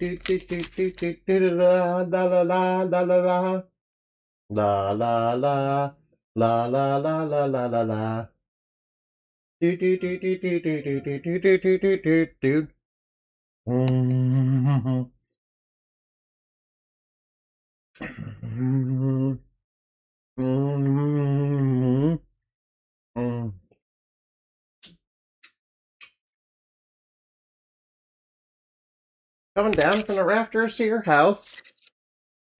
La la la la la la la la la la la la la la la la. Do do do do do do do do do do do do do do. Coming down from the rafters to your house.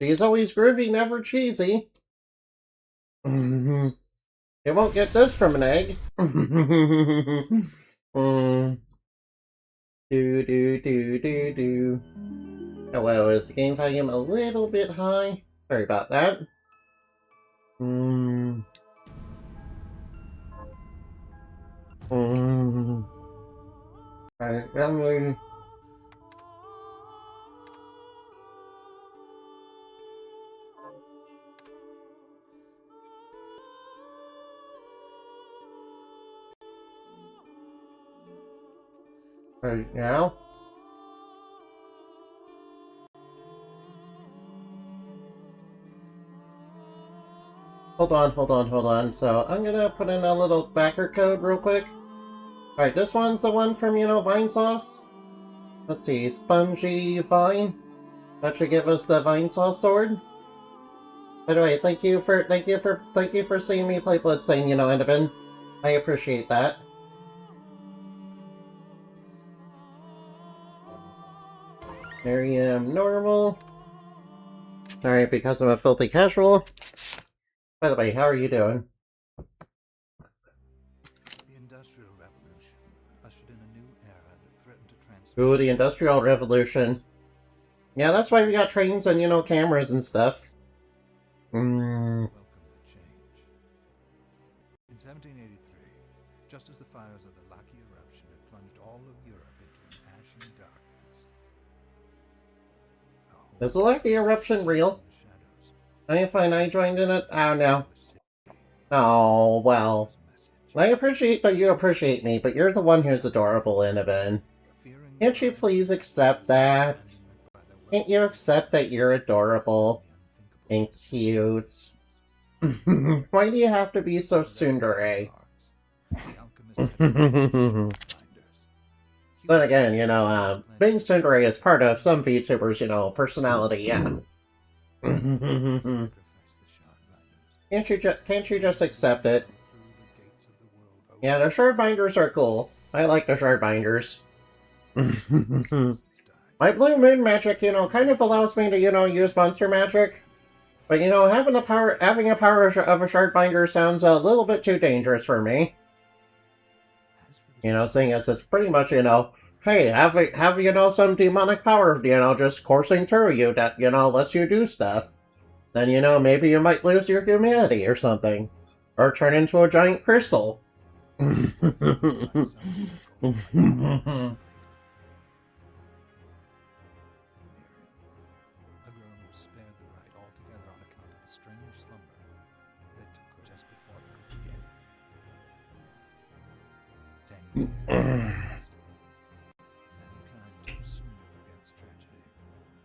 She's always groovy, never cheesy. You won't get this from an egg. Do do do do do. Oh well, is the game volume a little bit high? Sorry about that. Alright, family. Right now. Hold on. So I'm gonna put in a little backer code real quick. Alright, this one's the one from, Vine Sauce. Let's see, Spongy Vine. That should give us the Vine Sauce sword. By the way, thank you for seeing me play Bloodstained, Enderman. I appreciate that. Miriam normal. Alright, because I'm a filthy casual. By the way, how are you doing? The Industrial Revolution ushered in a new era that threatened to transform. Ooh, the Industrial Revolution. Yeah, that's why we got trains and, cameras and stuff. Welcome the change. In 1783, just as the fires of the Laki eruption had plunged all of Europe into an ashen darkness. Is the Laki eruption real? I find I joined in it. Oh no. Oh, well. I appreciate that you appreciate me, but you're the one who's adorable, Innovan. Can't you please accept that? Can't you accept that you're adorable and cute? Why do you have to be so tsundere? Then again, being tsundere is part of some VTubers, personality, yeah. Can't you just accept it? Yeah, the shard binders are cool. I like the shard binders. My blue moon magic, kind of allows me to, use monster magic. But, having a power of a shard binder sounds a little bit too dangerous for me. Seeing as it's pretty much, hey, have some demonic power, just coursing through you that, lets you do stuff. Then, maybe you might lose your humanity or something. Or turn into a giant crystal.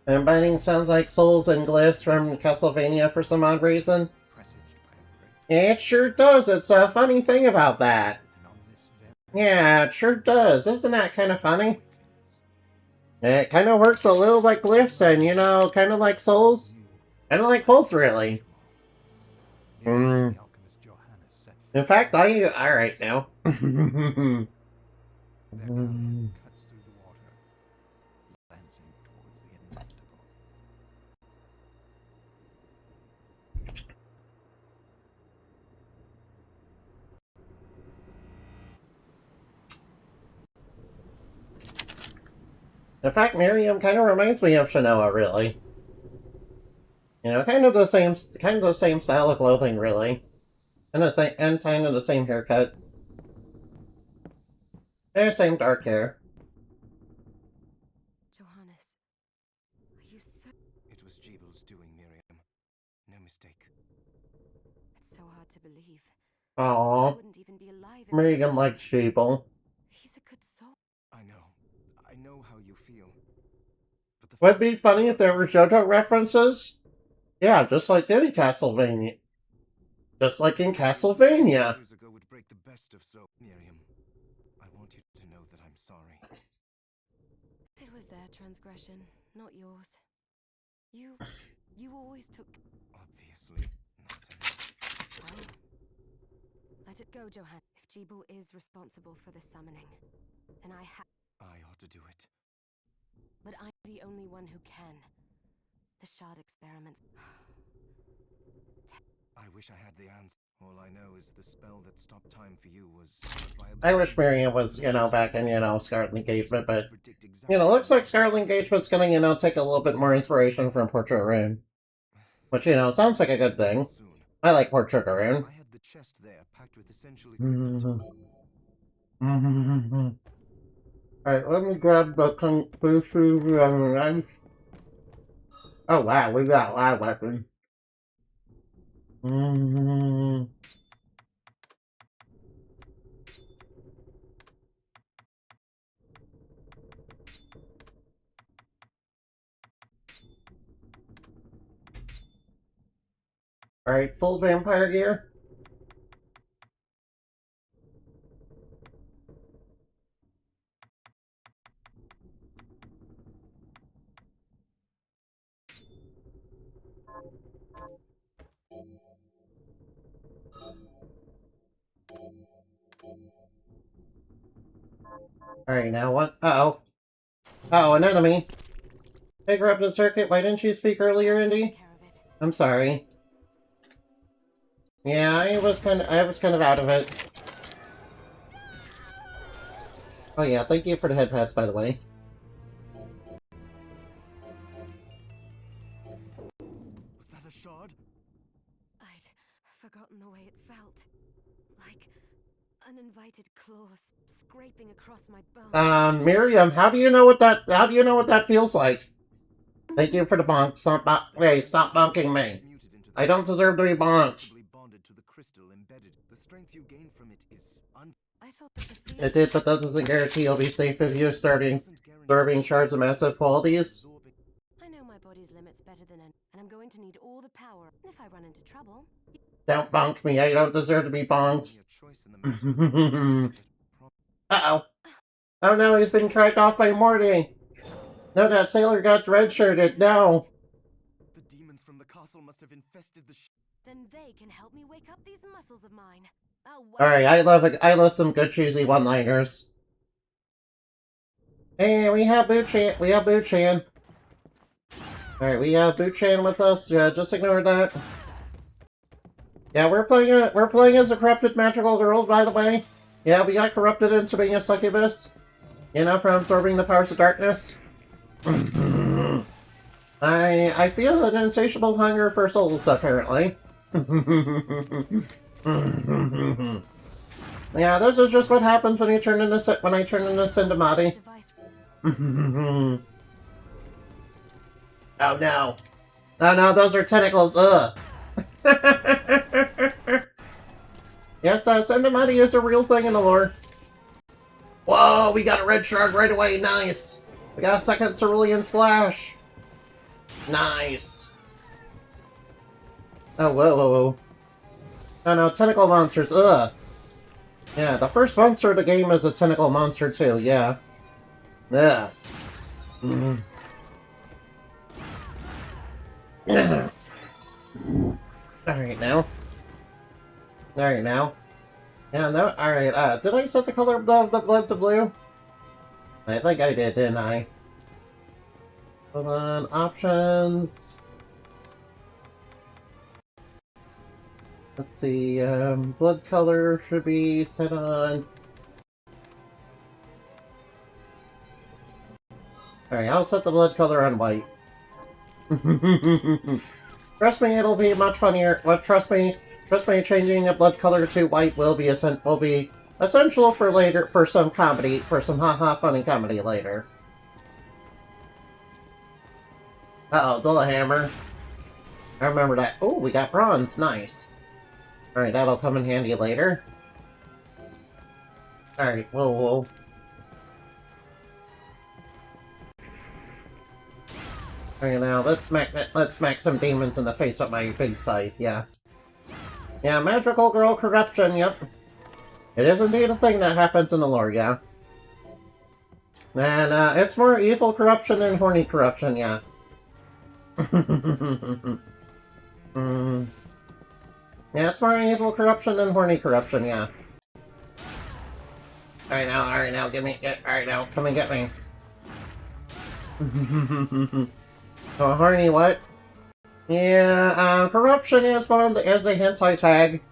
And binding sounds like souls and glyphs from Castlevania for some odd reason. It sure does. It's a funny thing about that. Yeah, it sure does. Isn't that kind of funny? It kind of works a little like glyphs and, kind of like souls. Kind of like both, really. In fact, alright now. In fact, Miriam kind of reminds me of Shanoa, really. Kind of the same style of clothing, really, and kind of the same haircut, and same dark hair. Johannes, are you so? It was Jeebel's doing, Miriam. No mistake. It's so hard to believe. Aww, I wouldn't even be alive if Megan likes Jeebel. He's a good soul. I know how you feel. But the Would be funny if there were JoJo references. Yeah, just like any Castlevania. Just like in Castlevania. years ago would break the best of so Miriam. I want you to know that I'm sorry. It was their transgression, not yours. You always took... Obviously, not any. Well, let it go, Johann. If Jeeble is responsible for the summoning, then I ought to do it. But I'm the only one who can. The shard experiments... I wish I had the answer. All I know is the spell that stopped time for you was... I wish Miriam was, back in, Scarlet Engagement, but, looks like Scarlet Engagement's gonna, take a little bit more inspiration from Portrait Rune. Which, sounds like a good thing. I like Portrait Rune. I had the chest there packed with essential Alright, let me grab the Kung Fu shoes and the knife. Oh wow, we got a lot of weapons. Alright, full vampire gear. Alright, now what? Uh-oh. Uh-oh, an enemy. Hey, Corrupted Circuit, why didn't you speak earlier, Indy? I'm sorry. Yeah, I was kind of out of it. Oh yeah, thank you for the head pats, by the way. Was that a shard? I'd forgotten the way it felt. Like uninvited claws scraping across my bones. Miriam, how do you know what that feels like? Thank you for the bonk. Hey, stop bonking me. I don't deserve to be bonked. Bonded to the crystal embedded. The strength you gain from it is I thought that the It did, but that doesn't guarantee you'll be safe if you're absorbing shards of massive qualities. I know my body's limits better than any, and I'm going to need all the power. If I run into trouble... Don't bonk me, I don't deserve to be bonked. Uh-oh. Oh no, he's been tracked off by Morty. No, that sailor got red-shirted, no. The demons from the castle must have infested the Then they can help me wake up these muscles of mine. Alright, I love some good cheesy one-liners. Hey, we have Boot-chan. Alright, we have Boot-chan with us. Just ignore that. Yeah, we're playing as a corrupted magical girl, by the way. Yeah, we got corrupted into being a succubus. From absorbing the powers of darkness. I feel an insatiable hunger for souls, apparently. Yeah, this is just what happens when I turn into Sindamati. Oh no. Oh no, those are tentacles, ugh. Yes, Sindamati is a real thing in the lore. Whoa, we got a red shard right away, nice. We got a second cerulean splash. Nice. Oh, whoa. Oh no, tentacle monsters, ugh. Yeah, the first monster of the game is a tentacle monster too, yeah. Yeah. Alright now. Yeah, no, alright, did I set the color of the blood to blue? I think I did, didn't I? Hold on, options. Let's see, blood color should be set on... Alright, I'll set the blood color on white. Trust me, it'll be much funnier. Well, trust me, changing the blood color to white will be essential for later, for some comedy, for some haha funny comedy later. Uh-oh, Dullahammer. I remember that. Oh, we got bronze, nice. Alright, that'll come in handy later. Alright, whoa. Alright, now let's smack some demons in the face with my big scythe, yeah. Yeah, magical girl corruption, yep. It is indeed a thing that happens in the lore, yeah. And, it's more evil corruption than horny corruption, yeah. Yeah, it's more evil corruption than horny corruption, yeah. Alright now, alright now, come and get me. Oh, horny what? Yeah, corruption is one is a hentai tag.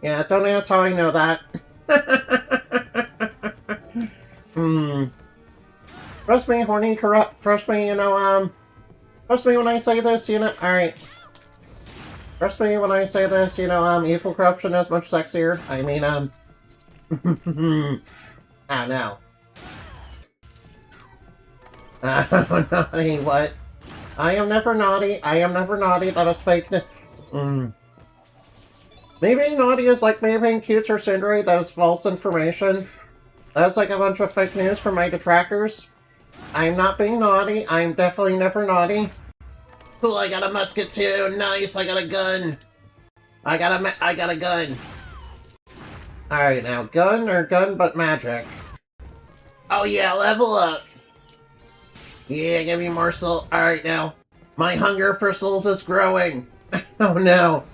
Yeah, don't ask how I know that. Trust me, horny trust me, trust me when I say this, alright. Trust me when I say this, evil corruption is much sexier. I mean, oh no. Oh, naughty, what? I am never naughty, that is fake. Maybe naughty is like me being cute or cindery, that is false information. That's like a bunch of fake news from my detractors. I'm not being naughty, I'm definitely never naughty. Cool, I got a musket too, nice, I got a gun. I got a gun. Alright, now, gun or gun but magic? Oh yeah, level up! Yeah, give me more soul. Alright now. My hunger for souls is growing. Oh no.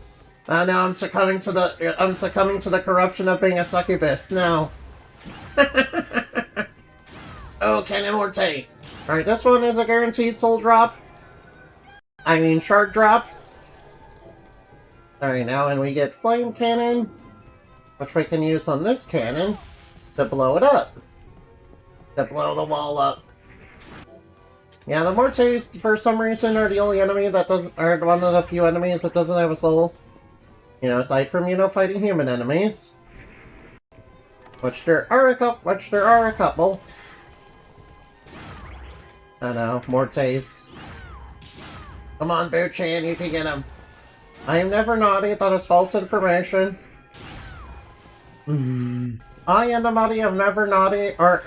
Oh no, I'm succumbing to the corruption of being a succubus. No. Oh, Cannon Morte. Alright, this one is a guaranteed soul drop. I mean shard drop. Alright, now and we get Flame Cannon, which we can use on this cannon to blow it up. To blow the wall up. Yeah, the Mortes, for some reason, are the only enemy that are one of the few enemies that doesn't have a soul. Aside from, fighting human enemies. Which there are a couple. I know, Mortes. Come on, Boo-chan, you can get him. I am never naughty, that is false information. I and the body am never naughty, or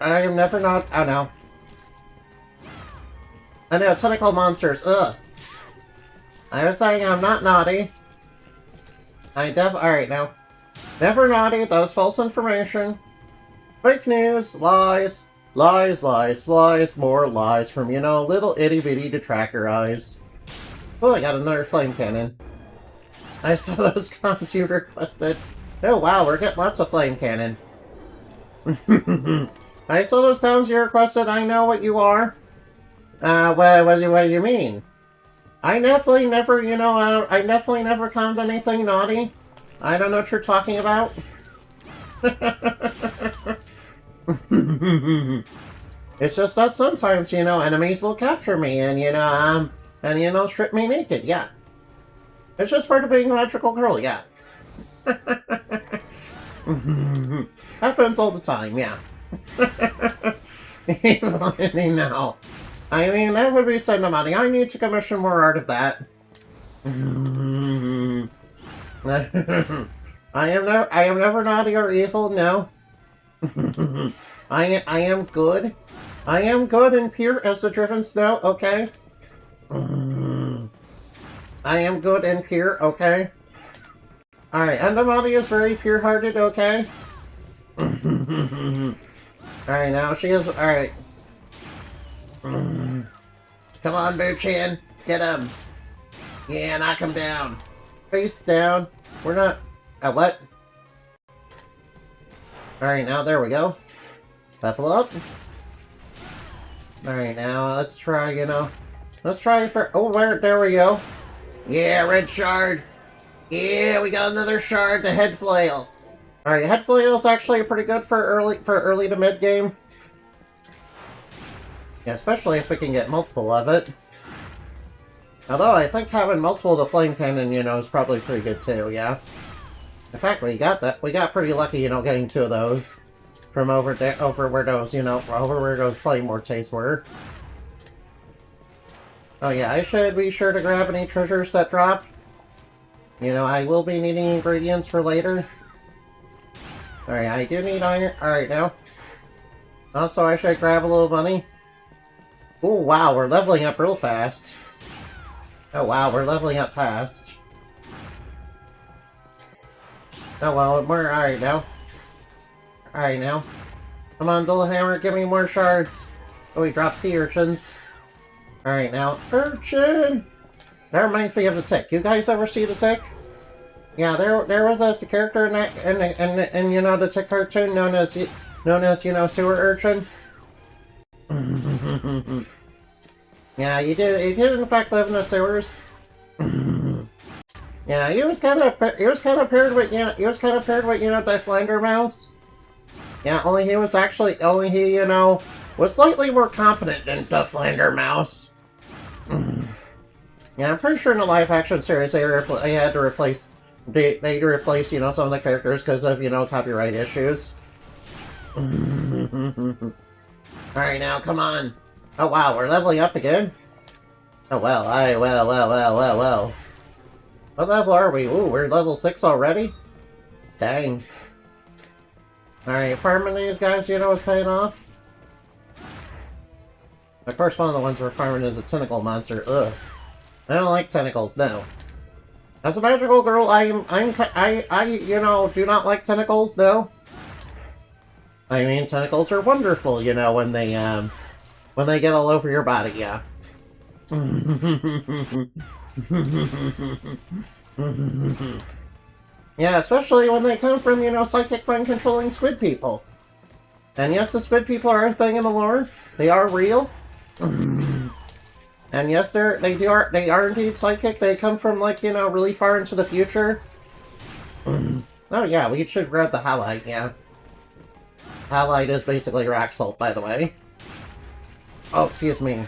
I am never not. Oh no. I know, tentacle monsters, ugh. I was saying I'm not naughty. Alright now. Never naughty, that was false information. Fake news, lies, lies, lies, lies, more lies from, little itty-bitty detractor eyes. Oh, I got another flame cannon. I saw those cons you requested. Oh wow, we're getting lots of flame cannon. I saw those cons you requested, I know what you are. What do you mean? I definitely never, I definitely never conned anything naughty. I don't know what you're talking about. It's just that sometimes, enemies will capture me and, strip me naked, yeah. It's just part of being a magical girl, yeah. Happens all the time, yeah. Even now. I mean, that would be sending money. I need to commission more art of that. I am never naughty or evil, no. I am good. I am good and pure as the driven snow, okay? I am good and pure, okay? Alright, Endamati is very pure-hearted, okay? Alright, now she is... Alright. Come on, Boo-chan. Get him. Yeah, knock him down. Face down. We're not... what? Alright, now there we go. Level up. Alright, now let's try, Let's try for... Oh, there we go. Yeah, red shard. Yeah, we got another shard, the head flail. Alright, head flail is actually pretty good for early to mid game. Yeah, especially if we can get multiple of it. Although I think having multiple of the flame cannon, is probably pretty good too, yeah. In fact, we got pretty lucky, getting 2 of those. From over where those, over where those flame mortes were. Oh yeah, I should be sure to grab any treasures that drop. I will be needing ingredients for later. Alright, I do need iron. Alright, now. Also, I should grab a little money. Oh wow, we're leveling up real fast. Oh wow, we're leveling up fast. Oh well, we're alright now. Alright now. Come on, Dual Hammer, give me more shards. Oh, we dropped sea urchins. Alright now. Urchin! That reminds me of the Tick. You guys ever see the Tick? Yeah, there was a character in that and you know the Tick cartoon known as you know Sewer Urchin. Yeah, he did in fact live in the sewers. Yeah, he was kind of paired with the Slender Mouse. Yeah, only he was slightly more competent than the Slender Mouse. Yeah, I'm pretty sure in the live-action series they had to replace some of the characters because of copyright issues. Alright, now come on. Oh wow, we're leveling up again. Oh well, well. What level are we? Ooh, we're level 6 already? Dang. Alright, farming these guys, is paying off. Of course, one of the ones we're farming is a tentacle monster. Ugh. I don't like tentacles, no. As a magical girl, I do not like tentacles, no. I mean, tentacles are wonderful, when they get all over your body, yeah. Yeah, especially when they come from, psychic mind-controlling squid people. And yes, the squid people are a thing in the lore. They are real. And yes, they are indeed psychic. They come from, really far into the future. Oh yeah, we should grab the halite, yeah. Halite is basically rock salt, by the way. Oh, excuse me.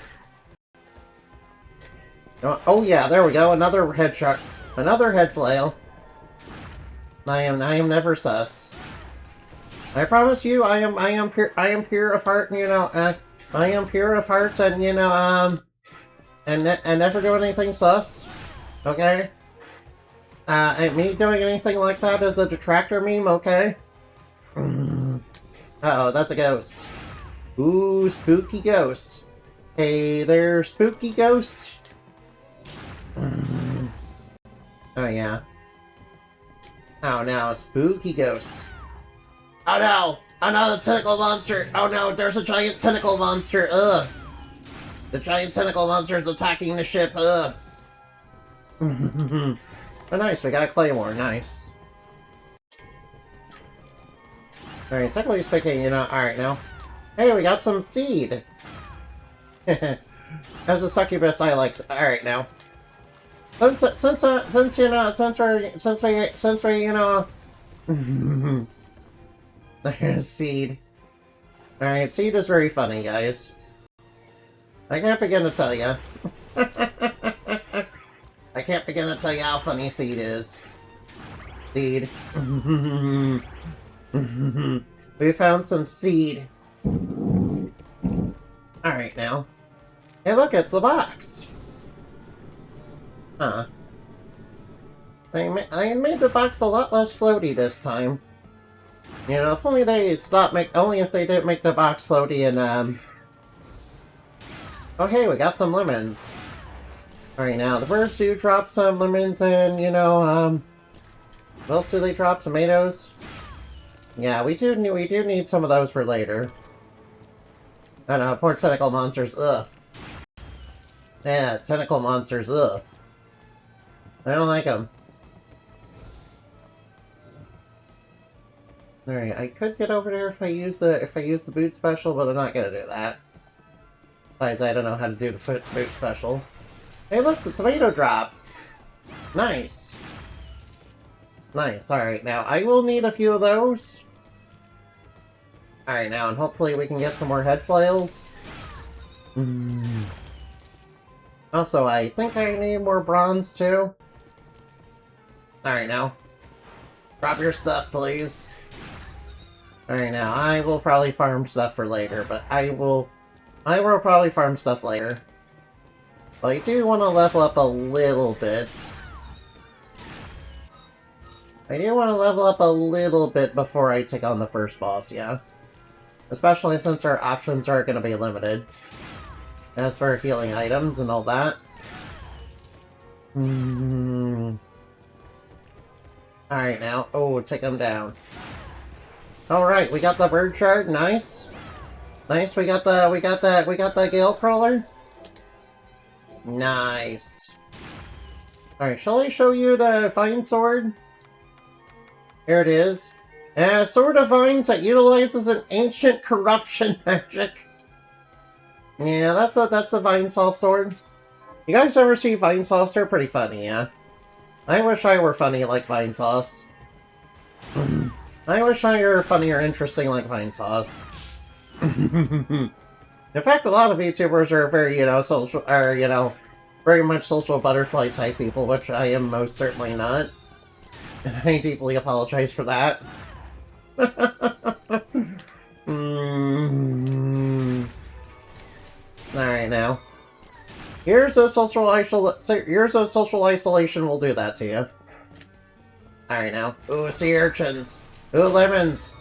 Oh yeah, there we go. Another head shark. Another head flail. I am never sus. I promise you, I am pure of heart. I am pure of heart, and and never do anything sus. Okay. And me doing anything like that is a detractor meme. Okay. Uh-oh, that's a ghost. Ooh, spooky ghost. Hey there, spooky ghost. Oh yeah. Oh no, spooky ghost. Oh no! Oh no, the tentacle monster! Oh no, there's a giant tentacle monster! Ugh! The giant tentacle monster is attacking the ship! Ugh! Oh nice, we got a claymore, nice. Alright, technically speaking, alright now. Hey, we got some seed! As a succubus, I like. Alright now. Since there's seed. Alright, seed is very funny, guys. I can't begin to tell you. I can't begin to tell you how funny seed is. Seed. We found some seed. Alright now. Hey look, it's the box! Huh. They made the box a lot less floaty this time. If only they only if they didn't make the box floaty and, Oh hey, we got some lemons. Alright now, the birds do drop some lemons and, what else do they drop? Tomatoes? Yeah, we do need some of those for later. I know, poor tentacle monsters, ugh. Yeah, tentacle monsters, ugh. I don't like them. Alright, I could get over there if I use the boot special, but I'm not gonna do that. Besides, I don't know how to do the boot special. Hey look, the tomato drop! Nice! Nice, alright, now I will need a few of those. Alright, now, and hopefully we can get some more head flails. Also, I think I need more bronze, too. Alright, now. Drop your stuff, please. Alright, now, I will probably farm stuff for later, but I will probably farm stuff later. But I do want to level up a little bit. I do want to level up a little bit before I take on the first boss, yeah. Especially since our options are going to be limited. As for healing items and all that. Alright now. Oh, take them down. Alright, we got the bird shard, nice. Nice, we got the gale crawler. Nice. Alright, shall I show you the vine sword? Here it is. A sword of vines that utilizes an ancient corruption magic. Yeah, that's a vine saw sword. You guys ever see vine sauce? They're pretty funny, yeah. I wish I were funny like vine sauce. I wish I were funny or interesting like vine sauce. In fact, a lot of YouTubers are very, social, very much social butterfly type people, which I am most certainly not. And I deeply apologize for that. Alright now. Here's a social isolation will do that to you. Alright now. Ooh, sea urchins. Ooh, lemons.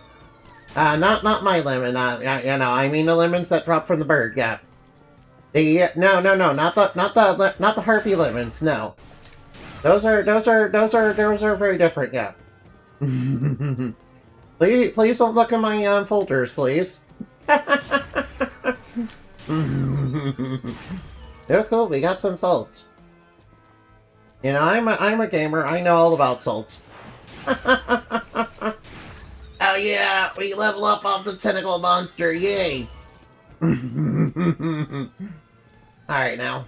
Not my lemon, I mean the lemons that drop from the bird, yeah. No, not the harpy lemons, no. Those are very different, yeah. Please don't look at my, folders, please. Oh, cool, we got some salts. I'm a gamer, I know all about salts. Oh yeah, we level up off the tentacle monster, yay! Alright now.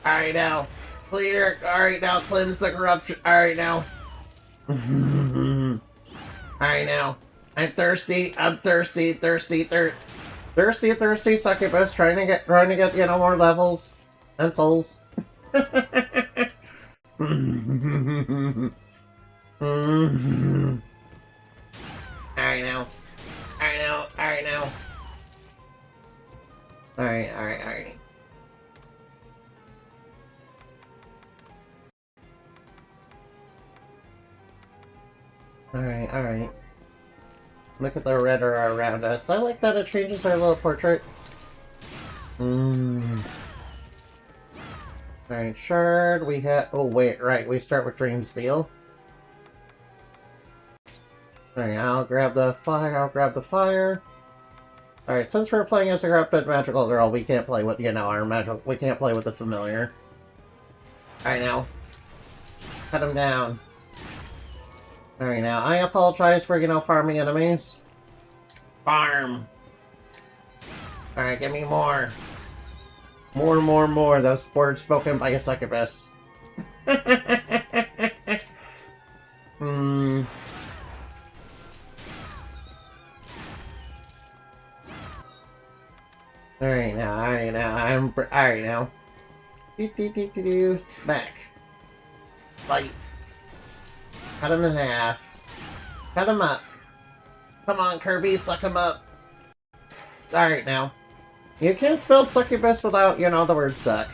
Alright now. Clear, alright now, cleanse the corruption, alright now. Alright now. I'm thirsty, thirsty succubus, trying to get, more levels and souls. Alright now. Alright. Alright. Look at the red around us. I like that it changes our little portrait. Alright, shard, we have... Oh, wait, right, we start with Dream Steel. Alright, I'll grab the fire, Alright, since we're playing as a corrupted magical girl, we can't play with, we can't play with the familiar. Alright, now. Cut him down. Alright, now, I apologize for, farming enemies. Farm! Alright, give me more. More. Those words spoken by a succubus. Alright now. Smack. Bite. Cut him in half. Cut him up. Come on, Kirby, suck him up. Alright now. You can't spell succubus without, the word suck.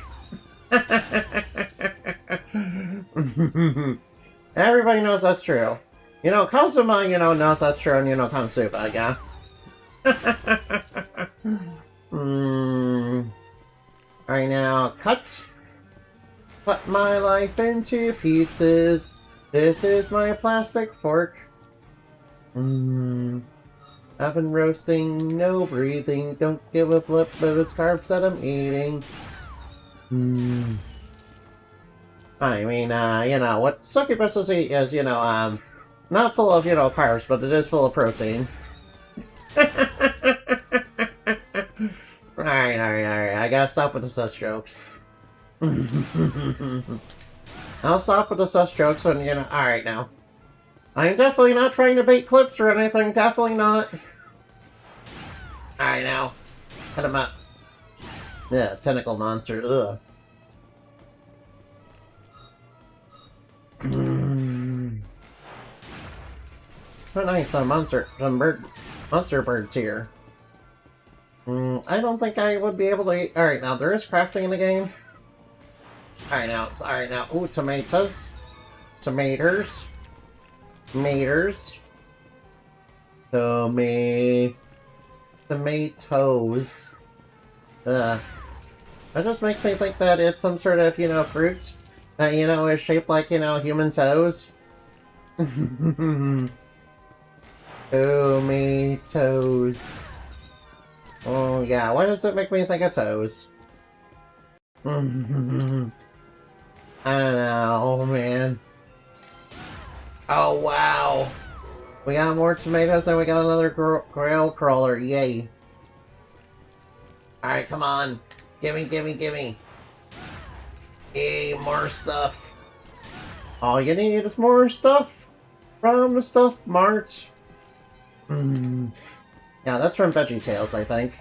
Everybody knows that's true. Kazuma, knows that's true, and Konosuba, yeah? Alright now, cut. Cut my life into pieces. This is my plastic fork. I've been roasting, no breathing, don't give a flip of its carbs that I'm eating. I mean, what succubus is, not full of, carbs, but it is full of protein. Alright, I gotta stop with the sus jokes. I'll stop with the sus jokes when, alright now. I'm definitely not trying to bait clips or anything, definitely not. Alright now. Cut him up. Yeah, tentacle monster, ugh. Oh nice, monster birds here. I don't think I would be able to eat. Alright now, there is crafting in the game. Alright now, ooh, tomatoes. Tomatoes. That just makes me think that it's some sort of, you know, fruit that, you know, is shaped like, you know, human toes. Oh, me toes. Oh, yeah, why does it make me think of toes? I don't know, man. Oh, wow. We got more tomatoes and we got another grail crawler. Yay. Alright, come on. Gimme, gimme, gimme. Yay, more stuff. All you need is more stuff from the Stuff Mart. Yeah, that's from VeggieTales, I think.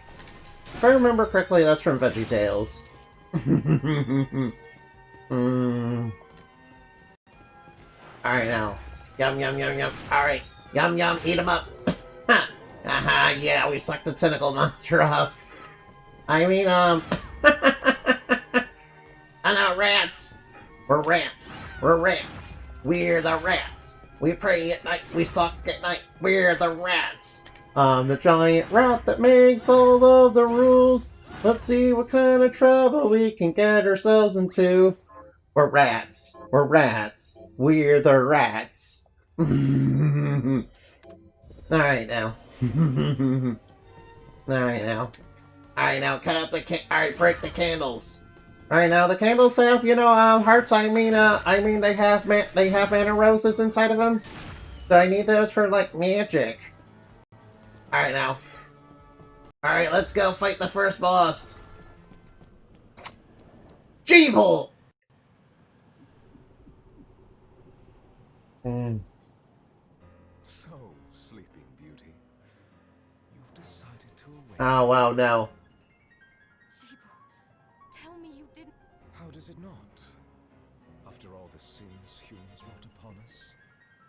If I remember correctly, that's from VeggieTales. Alright, now. Yum, yum, yum, yum. Alright. Yum, yum. Eat them up. Ha! Haha, yeah, we sucked the tentacle monster off. I mean, I know, rats. We're rats. We're rats. We're the rats. We pray at night. We suck at night. We're the rats. I'm the giant rat that makes all of the rules. Let's see what kind of trouble we can get ourselves into. We're rats. We're rats. We're the rats. Alright now. Alright now. Alright now, cut up the alright, break the candles. Alright now, the candles have, you know, hearts. I mean they have mana roses inside of them. So I need those for, like, magic. Alright now. Alright, let's go fight the first boss. Jeeble! So, Sleeping Beauty, you've decided to awake. Oh, wow, no. Jeeble, tell me you didn't. How does it not? After all the sins humans wrought upon us?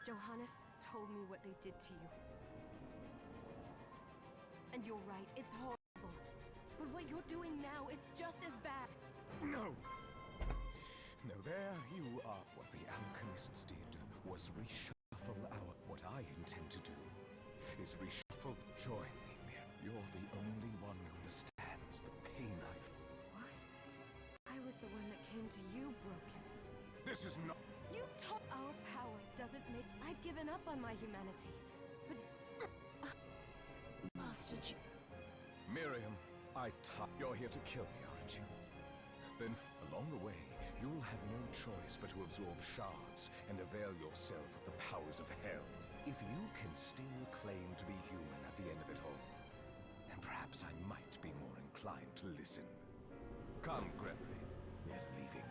Johannes told me what they did to you. And you're right, it's horrible. But what you're doing now is just as bad. No! No, there you are. What the alchemists did was reshuffle our... What I intend to do is reshuffle... Join me, Mir. You're the only one who understands the pain I've... What? I was the one that came to you broken. This is not... You told our power doesn't make... I'd given up on my humanity. But... Master Miriam, you're here to kill me, aren't you? Then, along the way, you'll have no choice but to absorb shards and avail yourself of the powers of hell. If you can still claim to be human at the end of it all, then perhaps I might be more inclined to listen. Come, Gregory. We're leaving.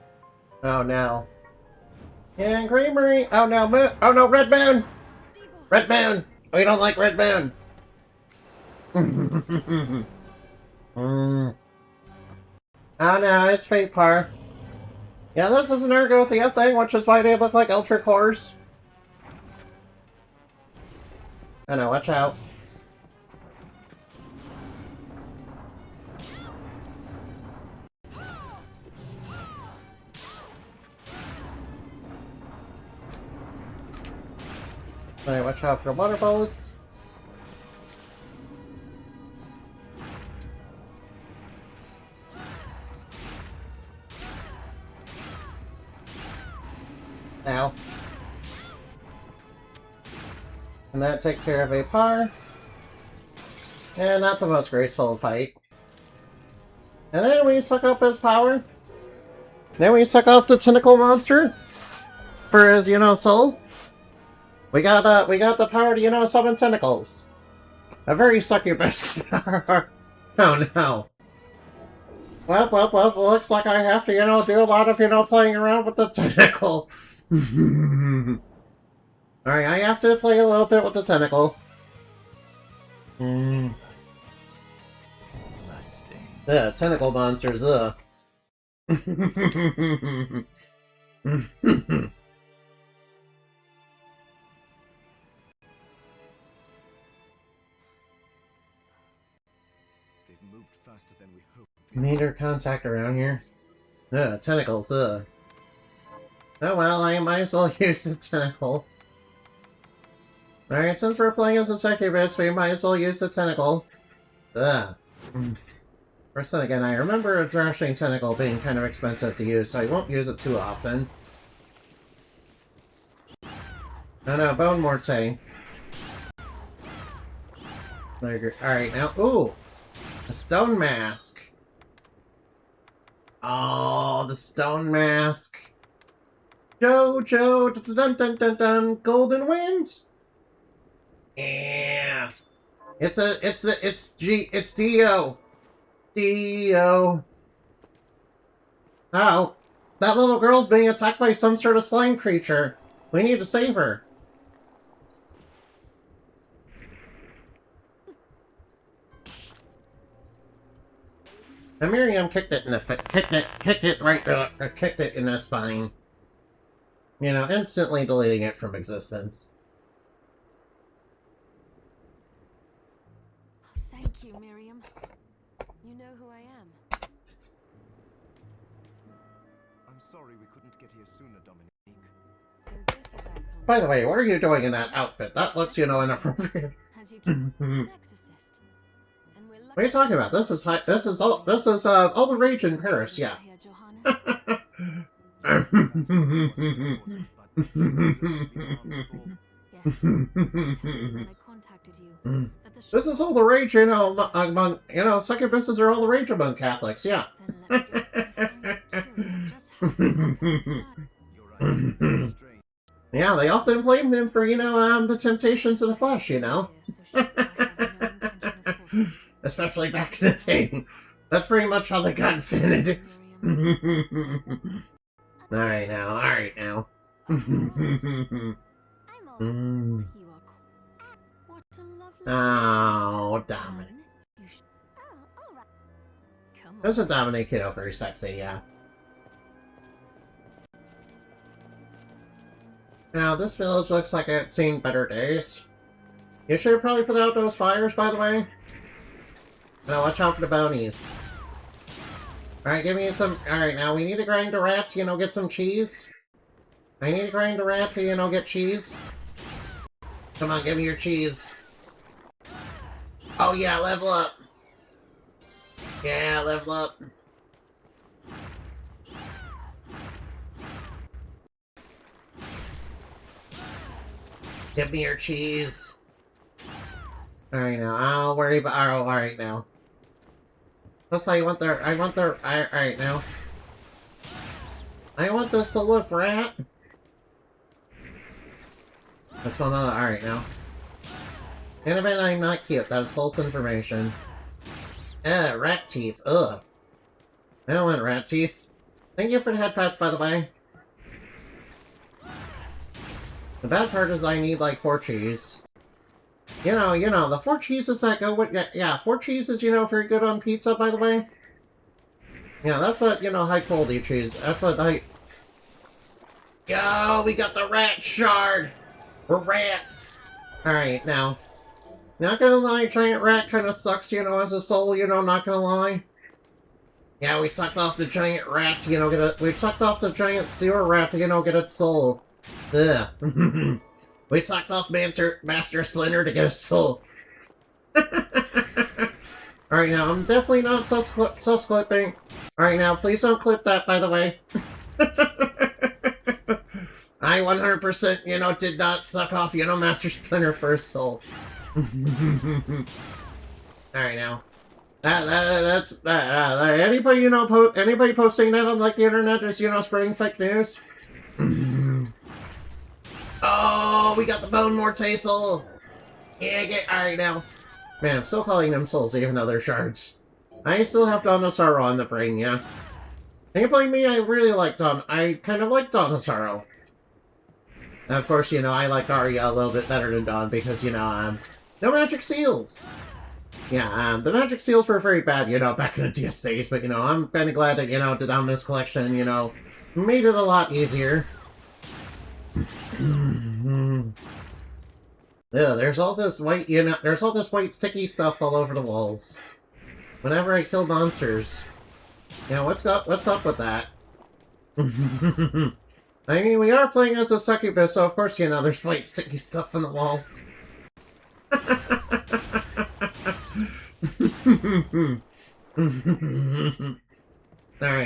Oh no. And Creamery! Oh no, oh no, Red Moon! Red Moon! We don't like Red Moon! Oh no, it's Fate Par. Yeah, this is an Ergothia thing, which is why they look like Ultra Cores. Oh no, watch out. Alright, watch out for water bullets. Now. And that takes care of a par. And not the most graceful fight. And then we suck up his power. Then we suck off the tentacle monster for his, you know, soul. We got the power to, you know, summon tentacles. A very succubus power. Oh no. Well, looks like I have to, you know, do a lot of, you know, playing around with the tentacle. Alright, I have to play a little bit with the tentacle. Bloodstained. Yeah, tentacle monsters, They've moved faster than we hoped. Meter contact around here. Tentacles, Oh well, I might as well use the tentacle. Alright, since we're playing as a succubus, we might as well use the tentacle. First then again, I remember a thrashing tentacle being kind of expensive to use, so I won't use it too often. No, Bone Morte. Alright, now, ooh! A stone mask! Oh, the stone mask! Jojo! Dun dun dun dun! Golden Winds! Yeah! It's Dio! Dio! Oh, that little girl's being attacked by some sort of slime creature. We need to save her. And Miriam kicked it in the kicked it in the spine. You know, instantly deleting it from existence. Thank you, Miriam. You know who I am. I'm sorry we couldn't get here sooner, Dominique. So this is our By the way, what are you doing in that outfit? That looks, you know, inappropriate. As you can, an exorcist. And we're What are you talking about? This is all the rage in Paris. Yeah. Here, Johannes. Yes. I when I contacted you that the This is all the rage, you know, among, you know, succubuses are all the rage among Catholics, yeah. Then let me guess, I find out just happens to come inside. Yeah, they often blame them for, you know, the temptations of the flesh, you know. Here, so should I have no intention of forcing Especially back in the day. That's pretty much how they got invented. Miriam. Alright now. I'm all Mm. you are cool. What a lovely Oh, Dominic. You sh- Oh, all right. Come on. Isn't Dominic, you know, very sexy, yeah. Now, this village looks like it's seen better days. You should probably put out those fires, by the way. Now, watch out for the bounies. Alright, give me some... Alright, now we need to grind a rat to, you know, get some cheese. I need to grind a rat to, you know, get cheese. Come on, give me your cheese. Oh yeah, level up. Yeah, level up. Give me your cheese. Alright now, I'll worry about... Oh, alright now. Plus, I want their... Alright now. I want the soul of rat. That's one on. Alright now. In a bit, I'm not cute. That was false information. Rat teeth. Ugh. I don't want rat teeth. Thank you for the head pats, by the way. The bad part is I need, like, 4 cheese. You know, the 4 cheeses that go with... Yeah, 4 cheeses, you know, very good on pizza, by the way. Yeah, that's what, you know, high-quality cheese. That's what I... Yo, we got the rat shard! We're rats! Alright, now. Not gonna lie, giant rat kind of sucks, you know, as a soul, you know, not gonna lie. Yeah, we sucked off the giant rat to, you know, we sucked off the giant sewer rat to, you know, get its soul. Ugh. We sucked off Master Splinter to get his soul. Alright, now, I'm definitely not sus clipping. Alright, now, please don't clip that, by the way. I 100%, you know, did not suck off, you know, Master Splinter for his soul. Alright, now. That's anybody, you know, anybody posting that on, like, the internet is, you know, spreading fake news? Oh, we got the Bone Morte soul! Yeah, alright now. Man, I'm still calling them souls even though they're shards. I still have Donosaro on the brain, yeah. Can you blame me? I really like I kind of like Donosaro. And of course, you know, I like Arya a little bit better than Dawn because, you know, no magic seals! Yeah, the magic seals were very bad, you know, back in the DS days, but, you know, I'm kind of glad that, you know, the Dominus collection, you know, made it a lot easier. Yeah, there's all this white, you know, there's all this white sticky stuff all over the walls. Whenever I kill monsters. You know, what's up with that? I mean, we are playing as a succubus, so of course, you know, there's white sticky stuff on the walls. Alright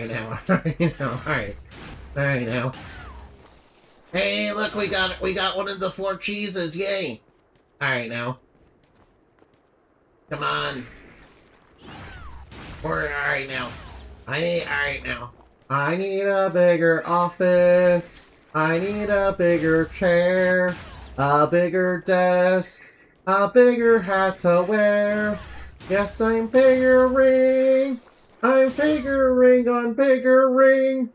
now. Alright now. Alright. Alright now. Hey, look, we got one of the 4 cheeses, yay! Alright now. Come on. Alright now. Alright now. I need a bigger office. I need a bigger chair. A bigger desk. A bigger hat to wear. Yes, I'm figuring. I'm figuring on bigger ring.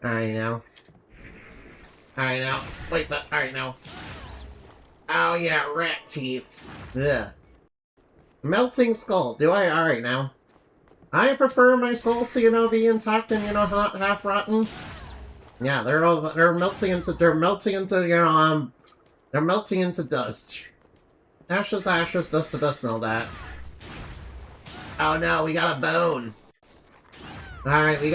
Alright now. Alright now. Wait, alright now. Oh yeah, rat teeth. Ugh. Melting skull. Do I? Alright now. I prefer my skulls to, you know, be intact and, you know, not half rotten. Yeah, they're melting into, you know, they're melting into dust. Ashes to ashes, dust to dust, and all that. Oh no, we got a bone. Alright, we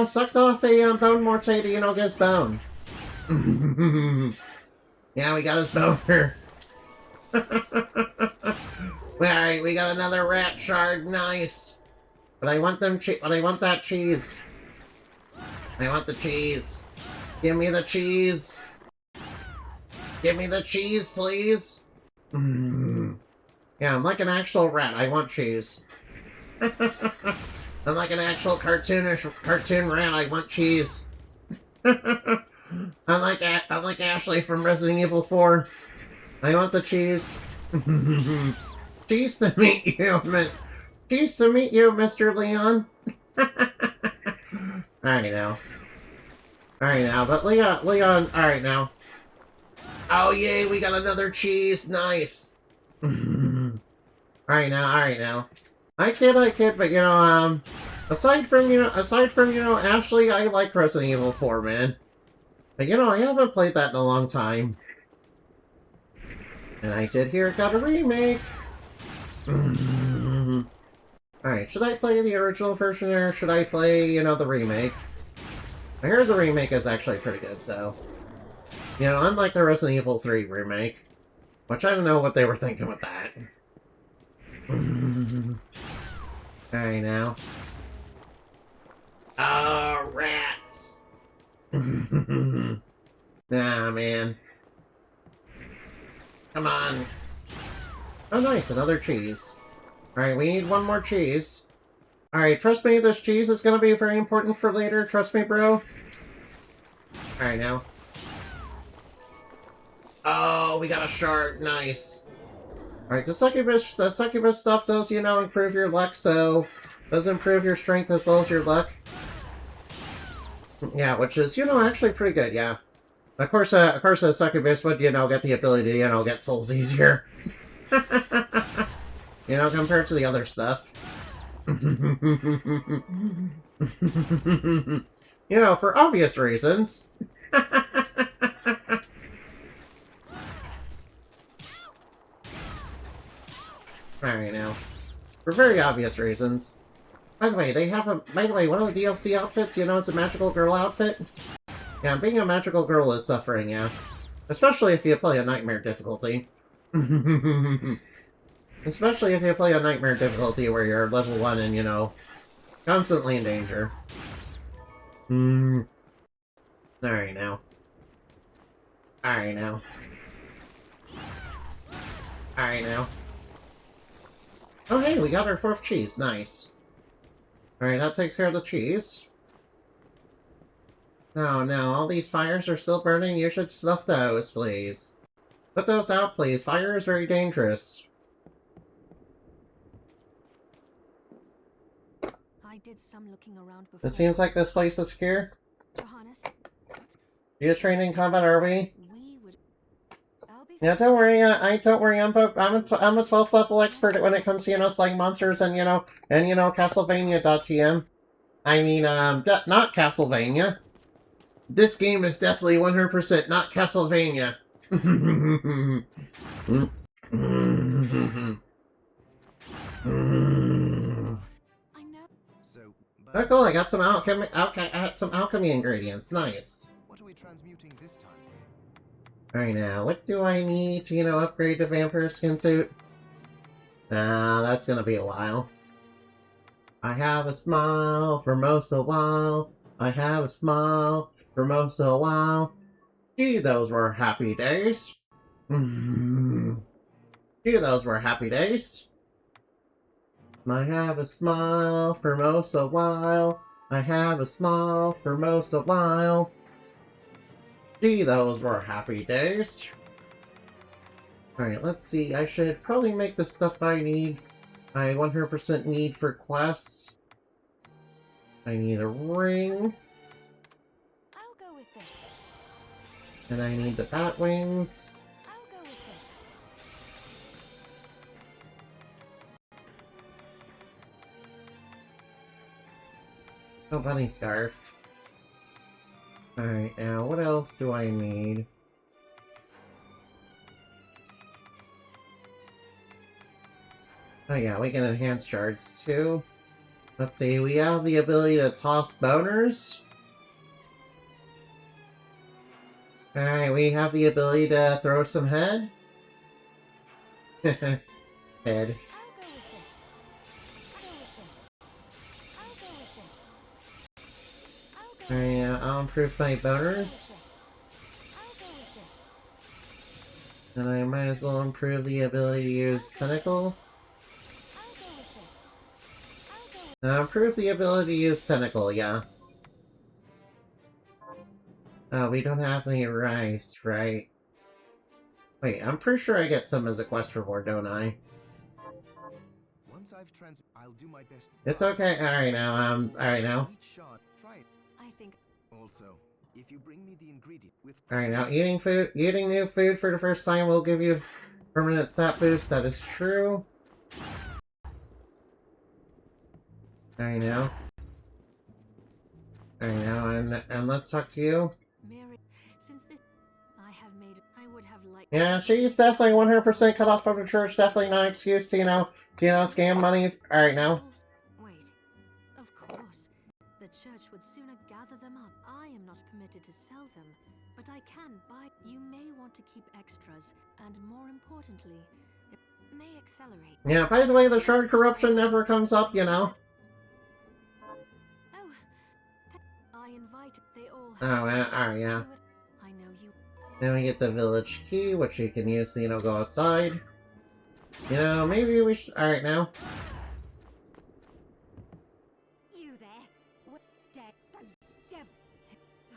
sucked off a bone morte to, you know, get his bone. Yeah, we got his boner. Alright, we got another rat shard, nice. But I want that cheese. I want the cheese. Give me the cheese. Give me the cheese, please. Yeah, I'm like an actual rat. I want cheese. I'm like an actual cartoon rat. I want cheese. I'm like Ashley from Resident Evil 4. I want the cheese. Cheese to meet you, cheese to meet you, Mr. Leon. Alright now. Alright now, but Leon, alright now. Oh yay, we got another cheese, nice. Alright now. I kid, but you know, aside from Ashley, I like Resident Evil 4, man. But you know, I haven't played that in a long time. And I did hear it got a remake. Alright, should I play the original version or should I play, you know, the remake? I heard the remake is actually pretty good, so... You know, unlike the Resident Evil 3 remake. Which I don't know what they were thinking with that. Alright now. Oh, rats! Nah, man. Come on. Oh, nice, another cheese. Alright, we need one more cheese. Alright, trust me, this cheese is gonna be very important for later. Trust me, bro. Alright, now. Oh, we got a shard. Nice. Alright, the succubus stuff does, you know, improve your luck, so... Does improve your strength as well as your luck. Yeah, which is, you know, actually pretty good, yeah. Of course, a succubus would, you know, get the ability to, you know, get souls easier. You know, compared to the other stuff. You know, for obvious reasons. Alright, now. For very obvious reasons. By the way, one of the DLC outfits, you know, it's a magical girl outfit. Yeah, being a magical girl is suffering, yeah. Especially if you play a nightmare difficulty. Especially if you play a nightmare difficulty where you're level 1 and, you know, constantly in danger. Alright now. Alright now. Alright now. Oh hey, we got our 4th cheese, nice. Alright, that takes care of the cheese. Oh no, all these fires are still burning, you should snuff those, please. Put those out, please, fire is very dangerous. I did some looking around before. It seems like this place is secure. Johannes, You trained in combat, are we? I'll be Yeah, don't worry. Don't worry. I'm a 12th level expert when it comes to, you know, slaying monsters and you know Castlevania.tm. I mean, not Castlevania. This game is definitely 100% not Castlevania. I know. So, Oh, cool. I got some alchemy ingredients. Nice. what are we transmuting this time? Alright, now, what do I need to, upgrade the vampire skin suit? Nah, that's gonna be a while. I have a smile for most of a while. I have a smile for most of a while. Gee, those were happy days. Gee, those were happy days. I have a smile for most of a while. I have a smile for most of a while. Gee, those were happy days. Alright, let's see. I should probably make the stuff I need. I 100% need for quests. I need a ring. I'll go with this. And I need the bat wings. I'll go with this. Oh, bunny scarf. Alright, now what else do I need? Oh yeah, we can enhance shards too. Let's see, we have the ability to toss boners. Alright, we have the ability to throw some head. Head. I'll go with this. I'll go with this. I'll go with this. I'll go Alright, with now I'll improve my boners. this. I'll go with this. And I might as well improve the ability to use tentacle. I'll go with this. I'll go with Now improve the ability to use tentacle, yeah. Oh, we don't have any rice, right? Wait, I'm pretty sure I get some as a quest reward, don't I? Once I've I'll do my best. It's okay. Alright now, alright now. Each shard, try it. I think Also, if you bring me the ingredient with Alright now, eating new food for the first time will give you permanent stat boost, that is true. Alright now. Alright now, and let's talk to you. Mary, since this I have made, I would have liked. Yeah, she's definitely 100% cut off from the church, definitely not an excuse to, scam money. Alright now. Wait, of course. The church would sooner gather them up. I am not permitted to sell them, but I can buy. You may want to keep extras, and more importantly, it may accelerate. Yeah, by the way, the shard corruption never comes up, you know. Oh, I invite. They all. Oh, alright, yeah. I know you. Then we get the village key, which you can use to, go outside. Maybe we should... Alright, now. You there? What dead? Those devils. Oh,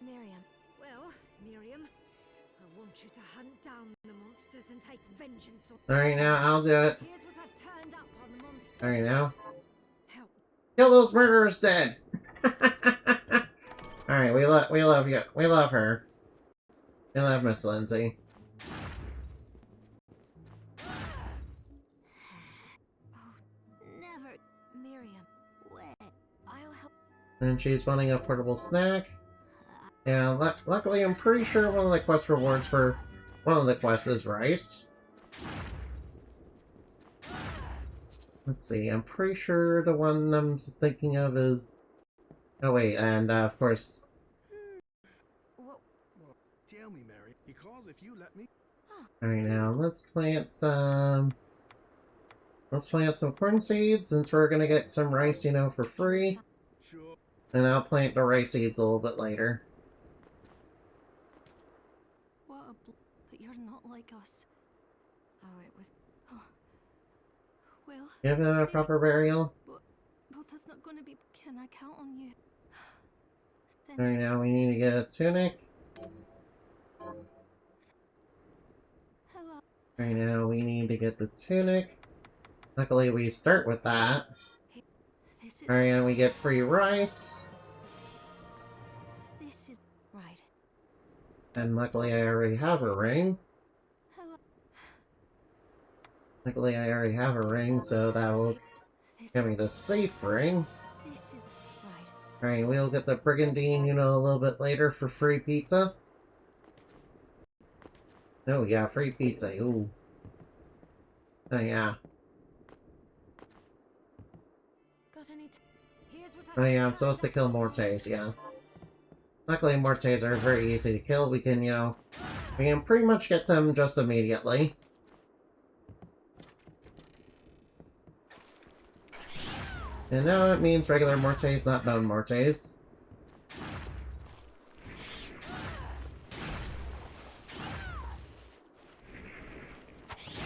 Miriam. Well, Miriam, I want you to hunt down the monsters and take vengeance on. Alright, now, I'll do it. Here's what I've turned up on the monsters. Alright, now. Help. Kill those murderers dead! Alright, we love you. We love her. We love Miss Lindsay. Oh, never. Miriam, where? I'll help. And she's wanting a portable snack. Yeah, luckily I'm pretty sure one of the quest rewards for one of the quests is rice. Let's see, I'm pretty sure the one I'm thinking of is... Oh wait, and of course... What? Well, tell me, Mary, because if you let me. Alright now, let's plant some... Let's plant some corn seeds, since we're gonna get some rice, for free. Sure. And I'll plant the rice seeds a little bit later. What a but you're not like us. Oh, it was. Oh. Well, Give it a proper burial. but that's not going to be. Can I count on you? Then Alright now, we need to get a tunic. hello. Right now, we need to get the tunic. Luckily, we start with that. This is. Alright, and we get free rice. This is right. And luckily, I already have a ring. Hello. Luckily, I already have a ring, so that will This give me is. the safe ring. This is right. Alright, we'll get the brigandine, a little bit later for free pizza. Oh yeah, free pizza, ooh. Oh yeah. Got any? Here's what Oh I've yeah, I'm turned supposed to up kill on the Mortes, yeah. monsters. Luckily, Mortes are very easy to kill. We can, We can pretty much get them just immediately. And now it means regular Mortes, not bone Mortes.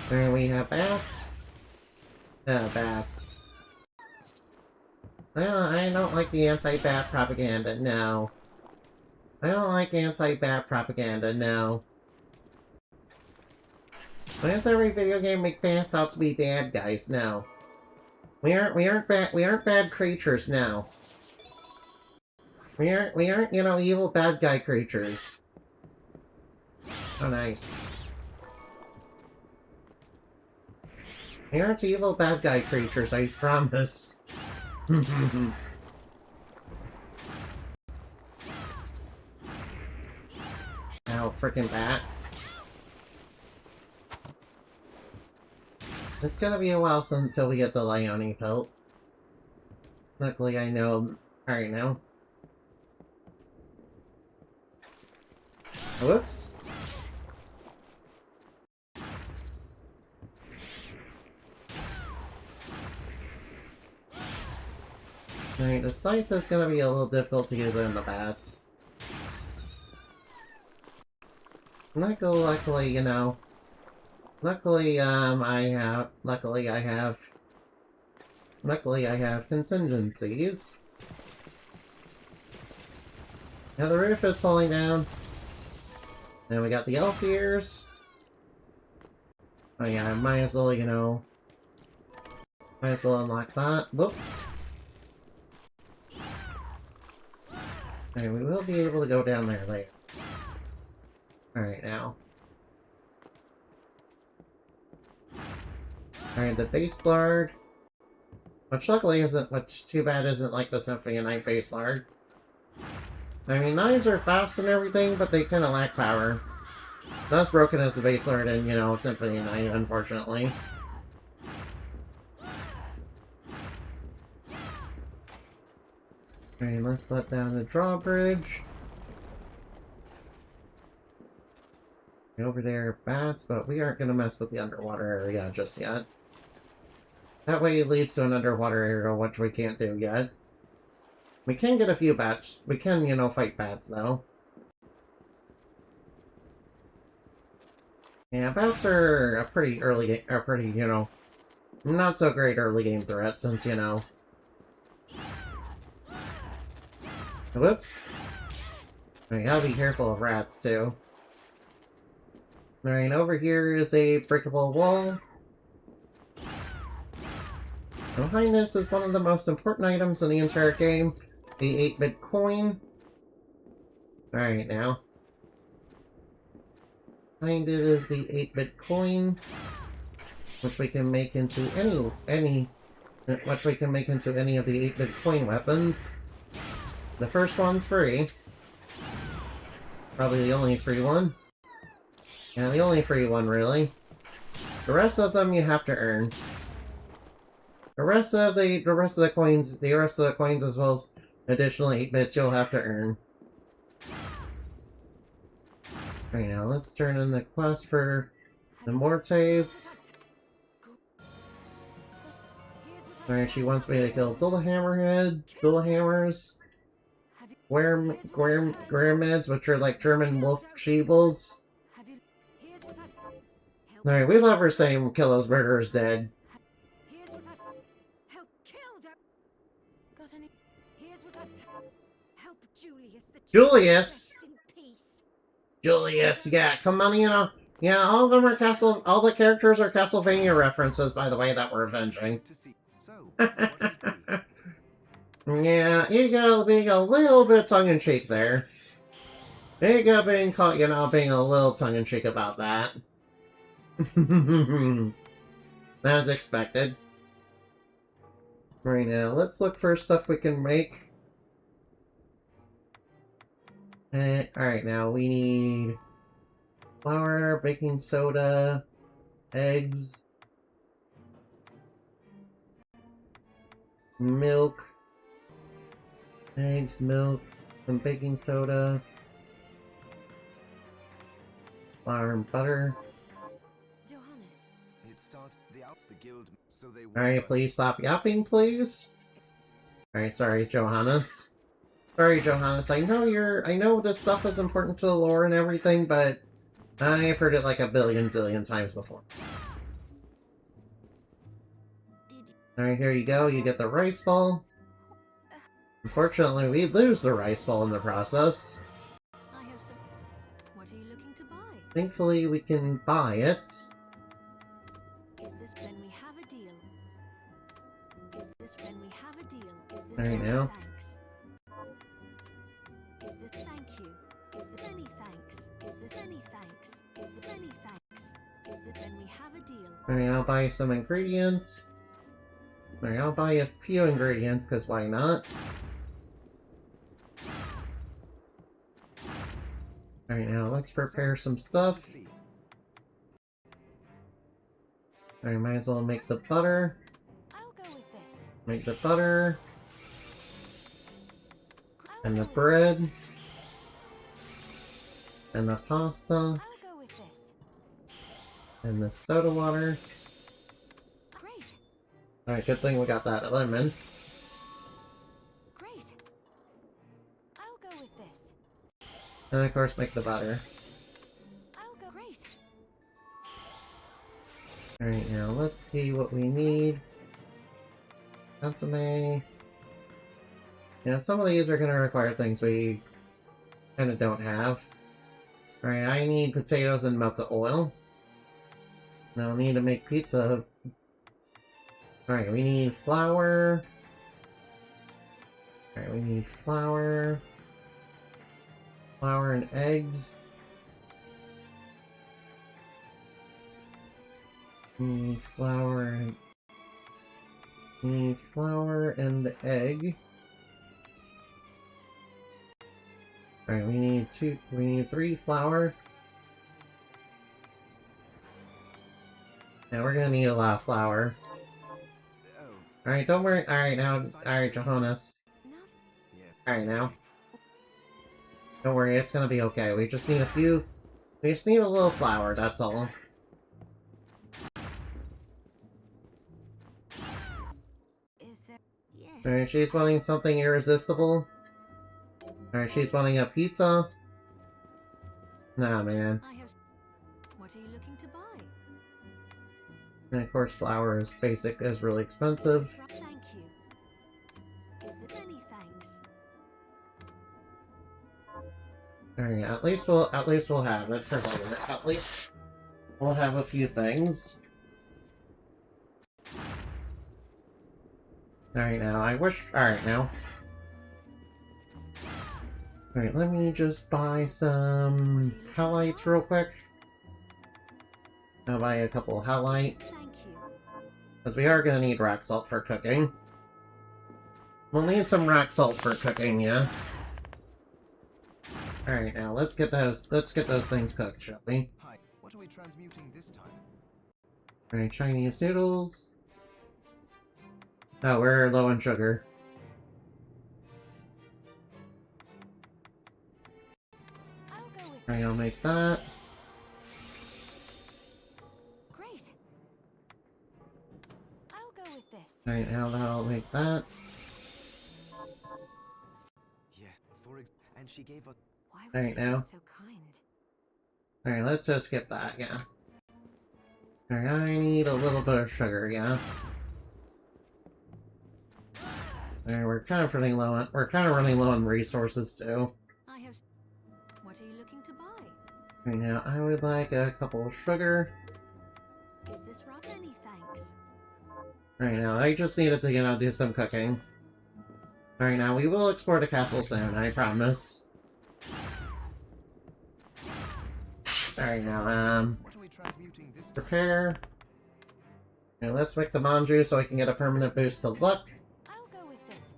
There we have bats. Bats. I don't like the anti-bat propaganda, no. I don't like anti-bat propaganda, no. Why does every video game make bats out to be bad guys? No. We aren't bad creatures now. We aren't, you know, evil bad guy creatures. Oh, nice. We aren't evil bad guy creatures, I promise. Ow, frickin' bat. It's gonna be a while until we get the Leone pelt. Luckily, I know right now. Whoops. Alright, the scythe is gonna be a little difficult to use in the bats. Luckily, you know. Luckily, I have contingencies. Now the roof is falling down. Now we got the elf ears. Oh yeah, I might as well, you know... Might as well unlock that. Whoop! Okay, we will be able to go down there later. Alright, now. Alright, the base lard. Which luckily isn't, which too bad isn't like the Symphony of Night base lard. I mean, knives are fast and everything, but they kinda lack power. Not as broken as the base lard in, you know, Symphony of Night, unfortunately. Alright, let's let down the drawbridge. Over there, bats, but we aren't gonna mess with the underwater area just yet. That way it leads to an underwater area, which we can't do yet. We can get a few bats. We can, you know, fight bats, though. Yeah, bats are a pretty early, you know, not so great early game threat, since, you know... Whoops. We gotta be careful of rats, too. Alright, over here is a breakable wall. Behind this is one of the most important items in the entire game, the 8-bit coin. Alright, now. Behind it is the 8-bit coin, which we can make into any of the 8-bit coin weapons. The first one's free. Probably the only free one. Yeah, the only free one, really. The rest of them you have to earn. The rest of the coins as well as additional 8-bits you'll have to earn. Right now, let's turn in the quest for the Mortes. Alright, she wants me to kill Dullahammers, Guermids, which are like German wolf she-wolves. Alright, we love her saying kill those murderers dead. Julius! Julius, yeah, come on, you know. Yeah, all of them are all the characters are Castlevania references, by the way, that we're avenging. Yeah, you gotta be a little bit tongue-in-cheek there. You gotta being caught, you know, being a little tongue-in-cheek about that. As expected. Right now, let's look for stuff we can make. Alright, now we need flour, baking soda, eggs, milk, some baking soda. Flour and butter. Johannes, It starts the guild, so they Alright, please stop yapping, please. Alright, sorry, Johannes. Sorry, Johannes. I know this stuff is important to the lore and everything, but I've heard it like a billion zillion times before. Alright, here you go. You get the rice ball. Unfortunately, we lose the rice ball in the process. I have some. What are you looking to buy? Thankfully, we can buy it. Is this when we have a deal? Is this when we have a deal? Is this Alright, when now. thanks? Is this thank you? Is this any thanks? Is this any thanks? Is this any thanks? Is this when we have a deal? Alright, I'll buy some ingredients. Alright, I'll buy a few ingredients, because why not? Alright, now let's prepare some stuff. Alright, might as well make the butter. I'll go with this. Make the butter. I'll And the go with bread. this. And the pasta. I'll go with this. And the soda water. Great. Alright, good thing we got that lemon. Great. I'll go with this. And of course make the butter. I'll go. Great. Alright, now let's see what we need. Consomme. Yeah, some of these are gonna require things we kinda don't have. Alright, I need potatoes and mocha oil. Now we need to make pizza. Alright, we need flour. Alright, we need flour. Flour and eggs. We need flour and egg. Alright, we need 3 flour. Yeah, we're gonna need a lot of flour. Alright, don't worry. Alright, Johannes. No. Alright, now. Don't worry, it's gonna be okay. We just need a little flour, that's all. Is there? Yes. Alright, she's wanting something irresistible. Alright, she's wanting a pizza. Nah, man. I have. What are you looking to buy? And of course, flour is really expensive. Is this right? Thank you. Is there any thanks? Alright, at least we'll have it for later. At least we'll have a few things. Alright, now, alright, now. Alright, let me just buy some halites real quick. I'll buy a couple halite, Thank you. because we are gonna need rock salt for cooking. We'll need some rock salt for cooking, yeah. Alright, now let's get those things cooked, shall we? Hi, what are we transmuting this time? Alright, Chinese noodles. Oh, we're low on sugar. I'll go with. Alright, I'll make that. Great. I'll go with this. Alright, now I'll make that. Yes, and she gave us. Why would Alright, she now. be so kind? Alright, let's just skip that, yeah. Alright, I need a little bit of sugar, yeah. Alright, we're kind of running low on resources too. I have. What are you looking to buy? Right now, I would like a couple of sugar. Is this right? Any thanks? Right now, I just needed to, do some cooking. Alright, now, we will explore the castle soon, I promise. Alright, now, What are we transmuting this time? prepare. Now, let's make the manju so I can get a permanent boost to luck. I'll go with this.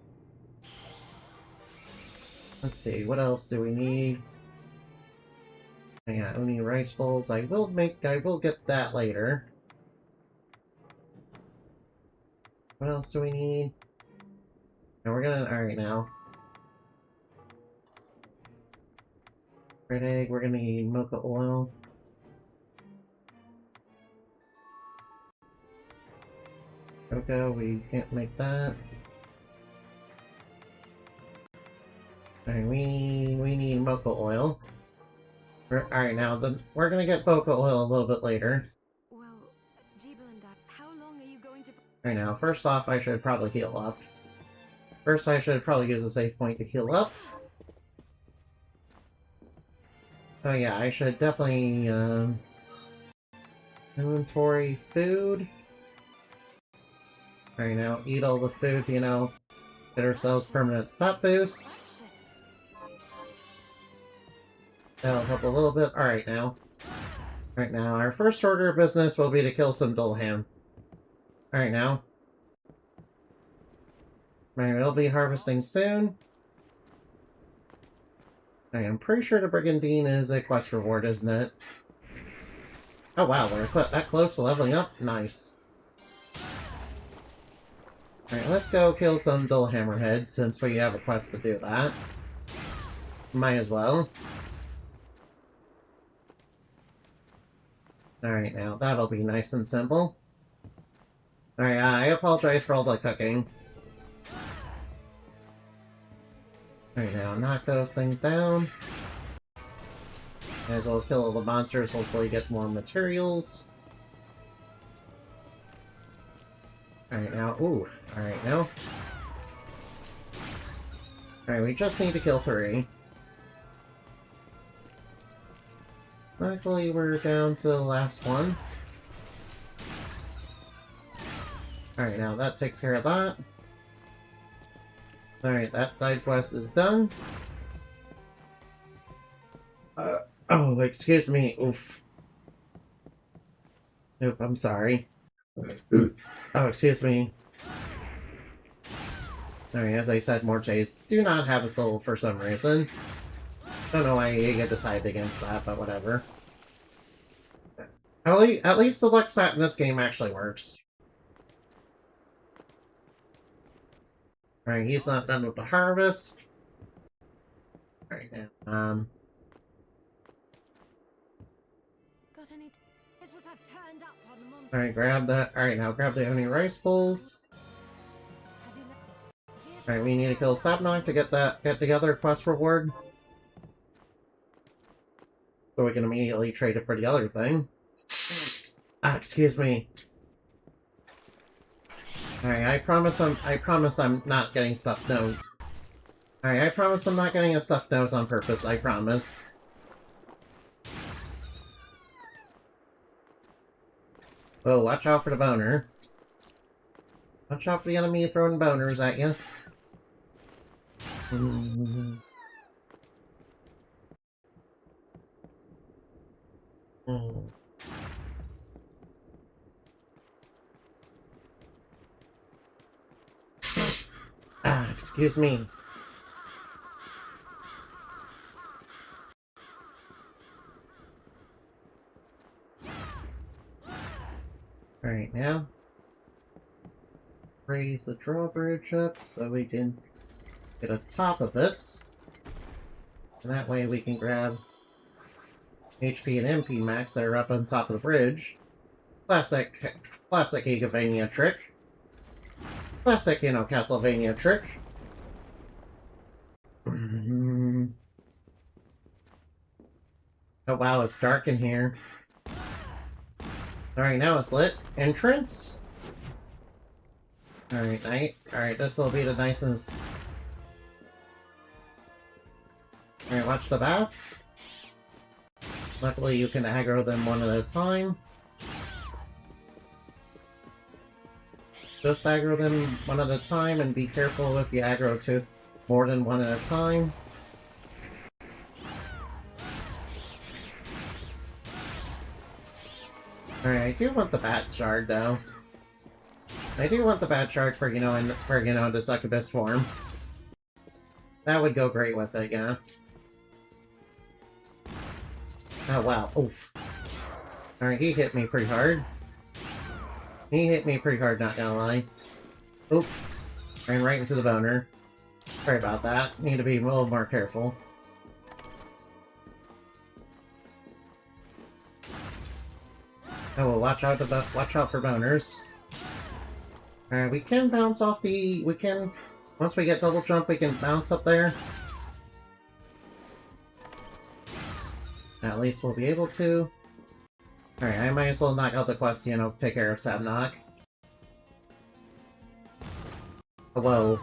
Let's see, what else do we need? Yeah, only rice bowls. I will get that later. What else do we need? No, alright now. Red egg, we're gonna need mocha oil. Cocoa, we can't make that. Alright, we need mocha oil. Alright, now we're gonna get mocha oil a little bit later. Well, Jeeble and Dad, how long are you going to... Alright, now, first off, I should probably heal up. First, I should probably use a save point to heal up. Oh yeah, I should definitely, inventory food. Alright, now, eat all the food, you know, get ourselves permanent stat boost. That'll help a little bit. Alright, now. Alright, now, our first order of business will be to kill some Dullham. Alright, now. Alright, we'll be harvesting soon. I'm pretty sure the Brigandine is a quest reward, isn't it? Oh wow, we're that close to leveling up? Nice. Alright, let's go kill some dull hammerheads, since we have a quest to do that. Might as well. Alright, now that'll be nice and simple. Alright, I apologize for all the cooking. Alright, now knock those things down. As well kill all the monsters, hopefully get more materials. Alright, now, ooh, alright, now. Alright, we just need to kill 3. Luckily, we're down to the last one. Alright, now that takes care of that. Alright, that side quest is done. Oh, excuse me. Oof. Nope, I'm sorry. Oh, excuse me. Alright, as I said, Morches do not have a soul for some reason. Don't know why Yiga decided against that, but whatever. At least the Lexat in this game actually works. Alright, he's not done with the harvest. Alright, now, Got any... Here's what I've turned up on the monster. alright, grab that. Alright, now grab the only rice bowls. Have you here's Alright, we need to kill Sapnok to get the other quest reward. So we can immediately trade it for the other thing. Ah, excuse me. Alright, I promise I'm not getting stuffed nose. Alright, I promise I'm not getting a stuffed nose on purpose, I promise. Oh, watch out for the boner. Watch out for the enemy throwing boners at you. Ah, excuse me. Alright, now. Raise the drawbridge up so we can get on top of it. And that way we can grab HP and MP max that are up on top of the bridge. Classic Igavania trick. Classic, you know, Castlevania trick. Oh wow, it's dark in here. Alright, now it's lit. Entrance? Alright, night. Alright, this'll be the nicest. Alright, watch the bats. Luckily, you can aggro them one at a time. Just aggro them one at a time, and be careful if you aggro to more than one at a time. Alright, I do want the bat shard, though. I do want the bat shard for, the succubus form. That would go great with it, yeah. Oh, wow. Oof. Alright, he hit me pretty hard. He hit me pretty hard, not gonna lie. Oop. Ran right into the boner. Sorry about that. Need to be a little more careful. Oh, well, watch out for boners. Alright, we can bounce off the... We can... Once we get double jump, we can bounce up there. At least we'll be able to. Alright, I might as well knock out the quest, you know, take care of Sabnock. Whoa.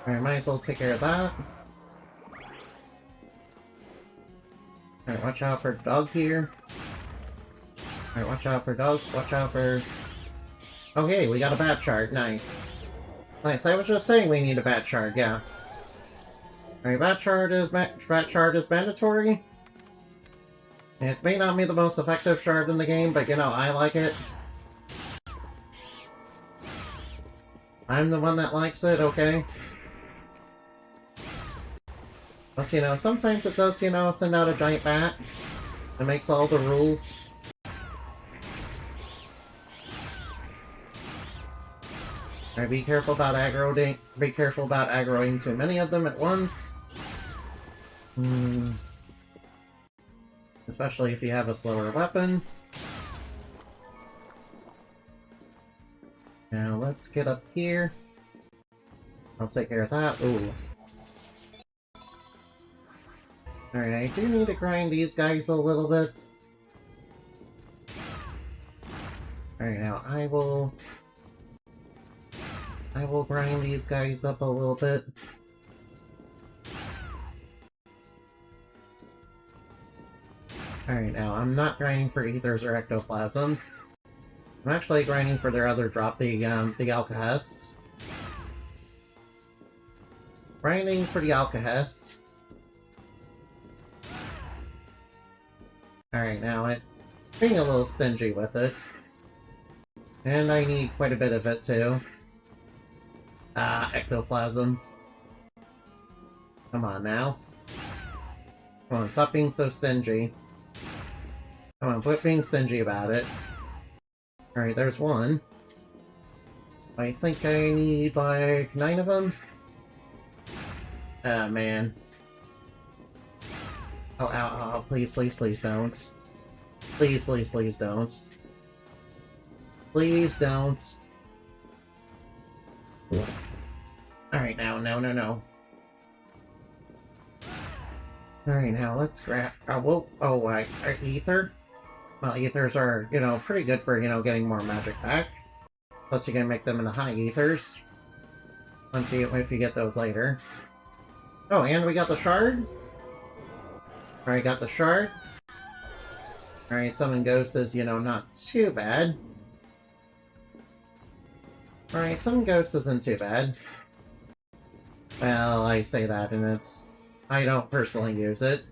Alright, might as well take care of that. Alright, watch out for dog here. Alright, watch out for dogs, watch out for... Okay, we got a bat chart, nice. Nice, I was just saying we need a bat chart, yeah. Alright, bat chart is mandatory. It may not be the most effective shard in the game, but you know, I like it. I'm the one that likes it, okay? Plus, you know, sometimes it does, you know, send out a giant bat. It makes all the rules. Alright, be careful about aggroing too many of them at once. Especially if you have a slower weapon. Now let's get up here. I'll take care of that. Ooh. Alright, I do need to grind these guys a little bit. Alright, now I will grind these guys up a little bit. Alright, now I'm not grinding for ethers or ectoplasm. I'm actually grinding for their other drop, the alkahest. Grinding for the alkahest. Alright, now it's being a little stingy with it. And I need quite a bit of it too. Ectoplasm. Come on now. Come on, stop being so stingy. Come on, quit being stingy about it. Alright, there's one. I think I need, like, 9 of them? Ah, man. Oh, ow, ow, please, please, please don't. Please, please, please don't. Please don't. Alright, now, no. Alright, now let's grab... ether? Well, ethers are, you know, pretty good for, you know, getting more magic back. Plus you can make them into high ethers. If you get those later. Oh, and we got the shard? Alright, got the shard. Alright, summon ghost is, you know, not too bad. Alright, summon ghost isn't too bad. Well, I say that, and it's... I don't personally use it.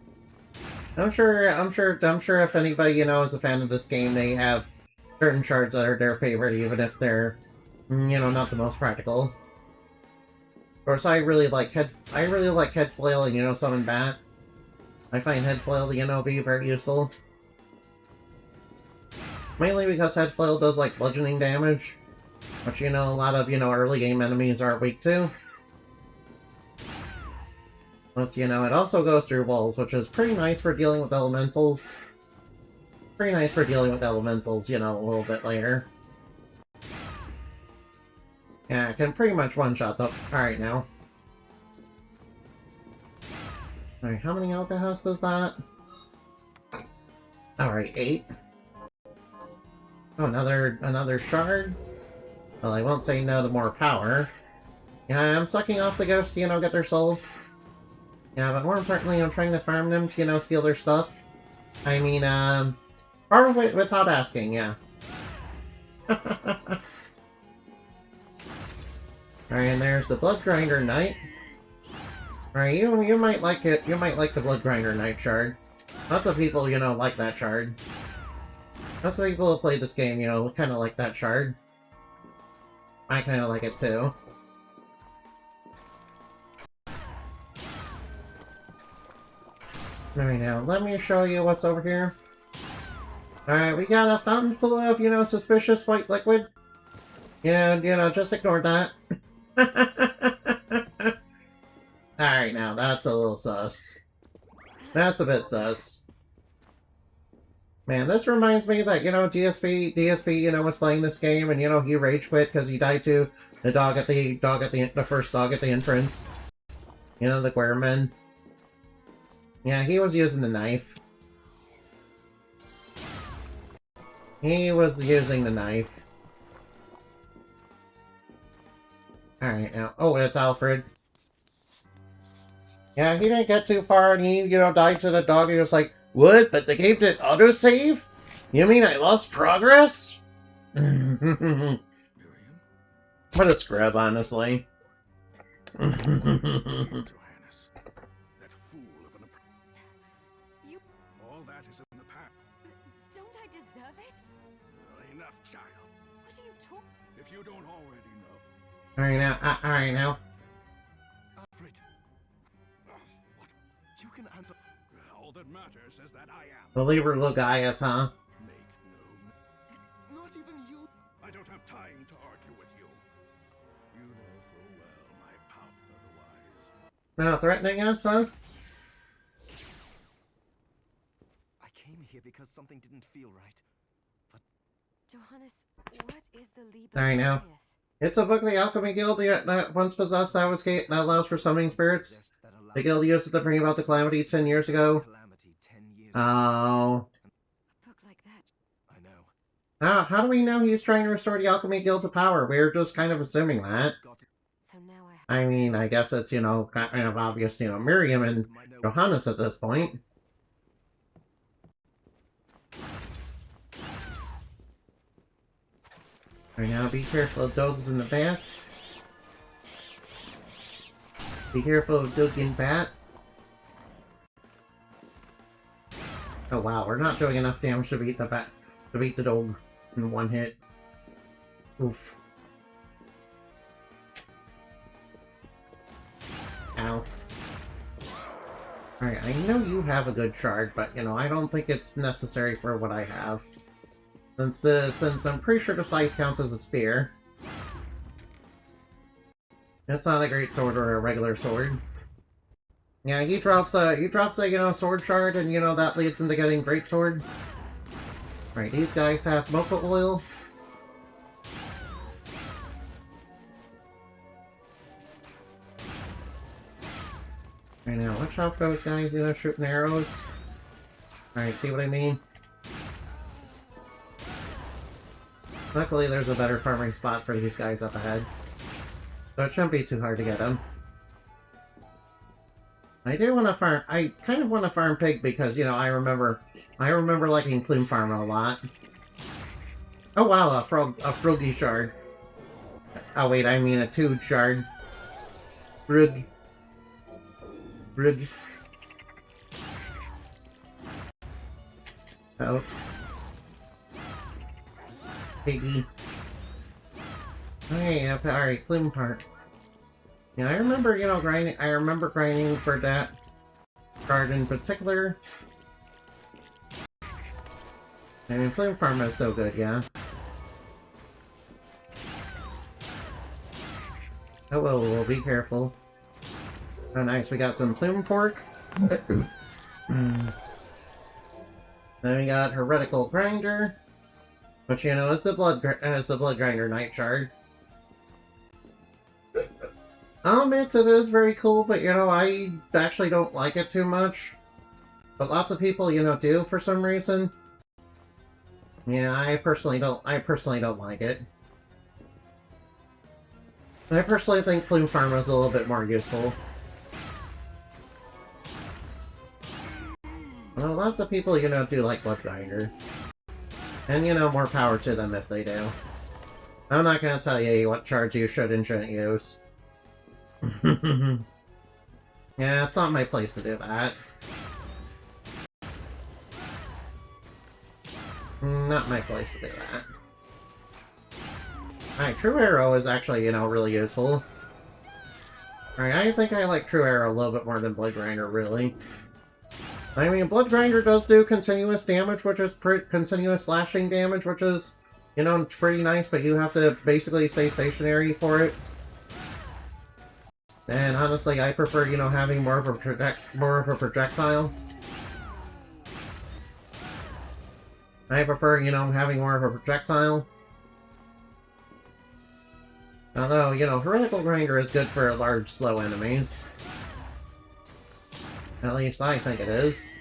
I'm sure if anybody, you know, is a fan of this game, they have certain shards that are their favorite, even if they're, you know, not the most practical. Of course, I really like head flail and, you know, summon bat. I find head flail, you know, be very useful. Mainly because head flail does, like, bludgeoning damage, which, you know, a lot of, you know, early game enemies are weak to. Plus, you know, it also goes through walls, which is pretty nice for dealing with elementals. Pretty nice for dealing with elementals, you know, a little bit later. Yeah, I can pretty much one-shot them. Alright, now. Alright, how many alcohols does that? Alright, 8. Oh, another shard? Well, I won't say no to more power. Yeah, I'm sucking off the ghosts to, you know, get their soul. Yeah, but more importantly, I'm trying to farm them to, you know, steal their stuff. I mean, or without asking, yeah. Alright, and there's the Blood Grinder Knight. Alright, you might like it. You might like the Blood Grinder Knight shard. Lots of people, you know, like that shard. Lots of people who play this game, you know, kind of like that shard. I kind of like it too. Alright, now, let me show you what's over here. Alright, we got a fountain full of, you know, suspicious white liquid. You know, just ignore that. Alright, now, that's a little sus. That's a bit sus. Man, this reminds me that, DSP, was playing this game and, he rage quit because he died to the first dog at the entrance. The Guerman. Yeah, he was using the knife. He was using the knife. Alright, now. Oh, it's Alfred. Yeah, he didn't get too far and he, died to the dog. He was like, what? But the game did autosave? You mean I lost progress? Miriam? What a scrub, honestly. Johannes. That fool of an You... All that is in the past. Don't I deserve it? Enough, child. What are you talking... If you don't already know. Alright now. Alfred. What? You can answer. All that matters is that I am. The Lieber Goliath, huh? Make no... Not even you. I don't have time to argue with you. You know full well my power otherwise. Now threatening us, huh? I came here because something didn't feel right. Johannes, what is the Liber Alright now. Goliath? It's a book the Alchemy Guild that once possessed that allows for summoning spirits. The guild used it to bring about the Calamity 10 years ago. Oh. A book like that. I know. How do we know he's trying to restore the Alchemy Guild to power? We're just kind of assuming that. So now I... I mean, I guess it's, kind of obvious, Miriam and Johannes at this point. Alright, now be careful of dogs and the bats. Be careful of dog and bat. Oh wow, we're not doing enough damage to beat the bat, to beat the dog in one hit. Oof. Ow. Alright, I know you have a good shard, but, I don't think it's necessary for what I have. Since I'm pretty sure the scythe counts as a spear. It's not a great sword or a regular sword. Yeah, he drops a, sword shard, and, that leads into getting great sword. Right, these guys have mocha oil. Right now, watch out for those guys, shooting arrows. Alright, see what I mean? Luckily, there's a better farming spot for these guys up ahead. So it shouldn't be too hard to get them. I do want to farm... I kind of want to farm pig because, I remember liking plume farming a lot. Oh wow, a froggy shard. Oh wait, I mean a toad shard. Brug. Oh. Piggy. Okay, alright, plume part. Yeah, I remember, grinding for that card in particular. I mean, plume farm is so good, yeah. Oh, well, be careful. Oh, nice, we got some plume pork. Then we got heretical grinder. Which, is the blood grinder night shard. I'll admit it is very cool, but I actually don't like it too much. But lots of people, do for some reason. Yeah, I personally don't like it. I personally think plume farm is a little bit more useful. Well, lots of people, do like blood grinder. And, more power to them if they do. I'm not gonna tell you what charge you should and shouldn't use. Yeah, it's not my place to do that. Not my place to do that. Alright, True Arrow is actually, really useful. Alright, I think I like True Arrow a little bit more than Blood Grinder, really. I mean, Blood Grinder does do continuous damage, which is continuous slashing damage, which is, pretty nice, but you have to basically stay stationary for it. And honestly, I prefer, having more of a projectile. I prefer, you know, having more of a projectile. Although, you know, Heretical Grinder is good for large, slow enemies. At least I think it is.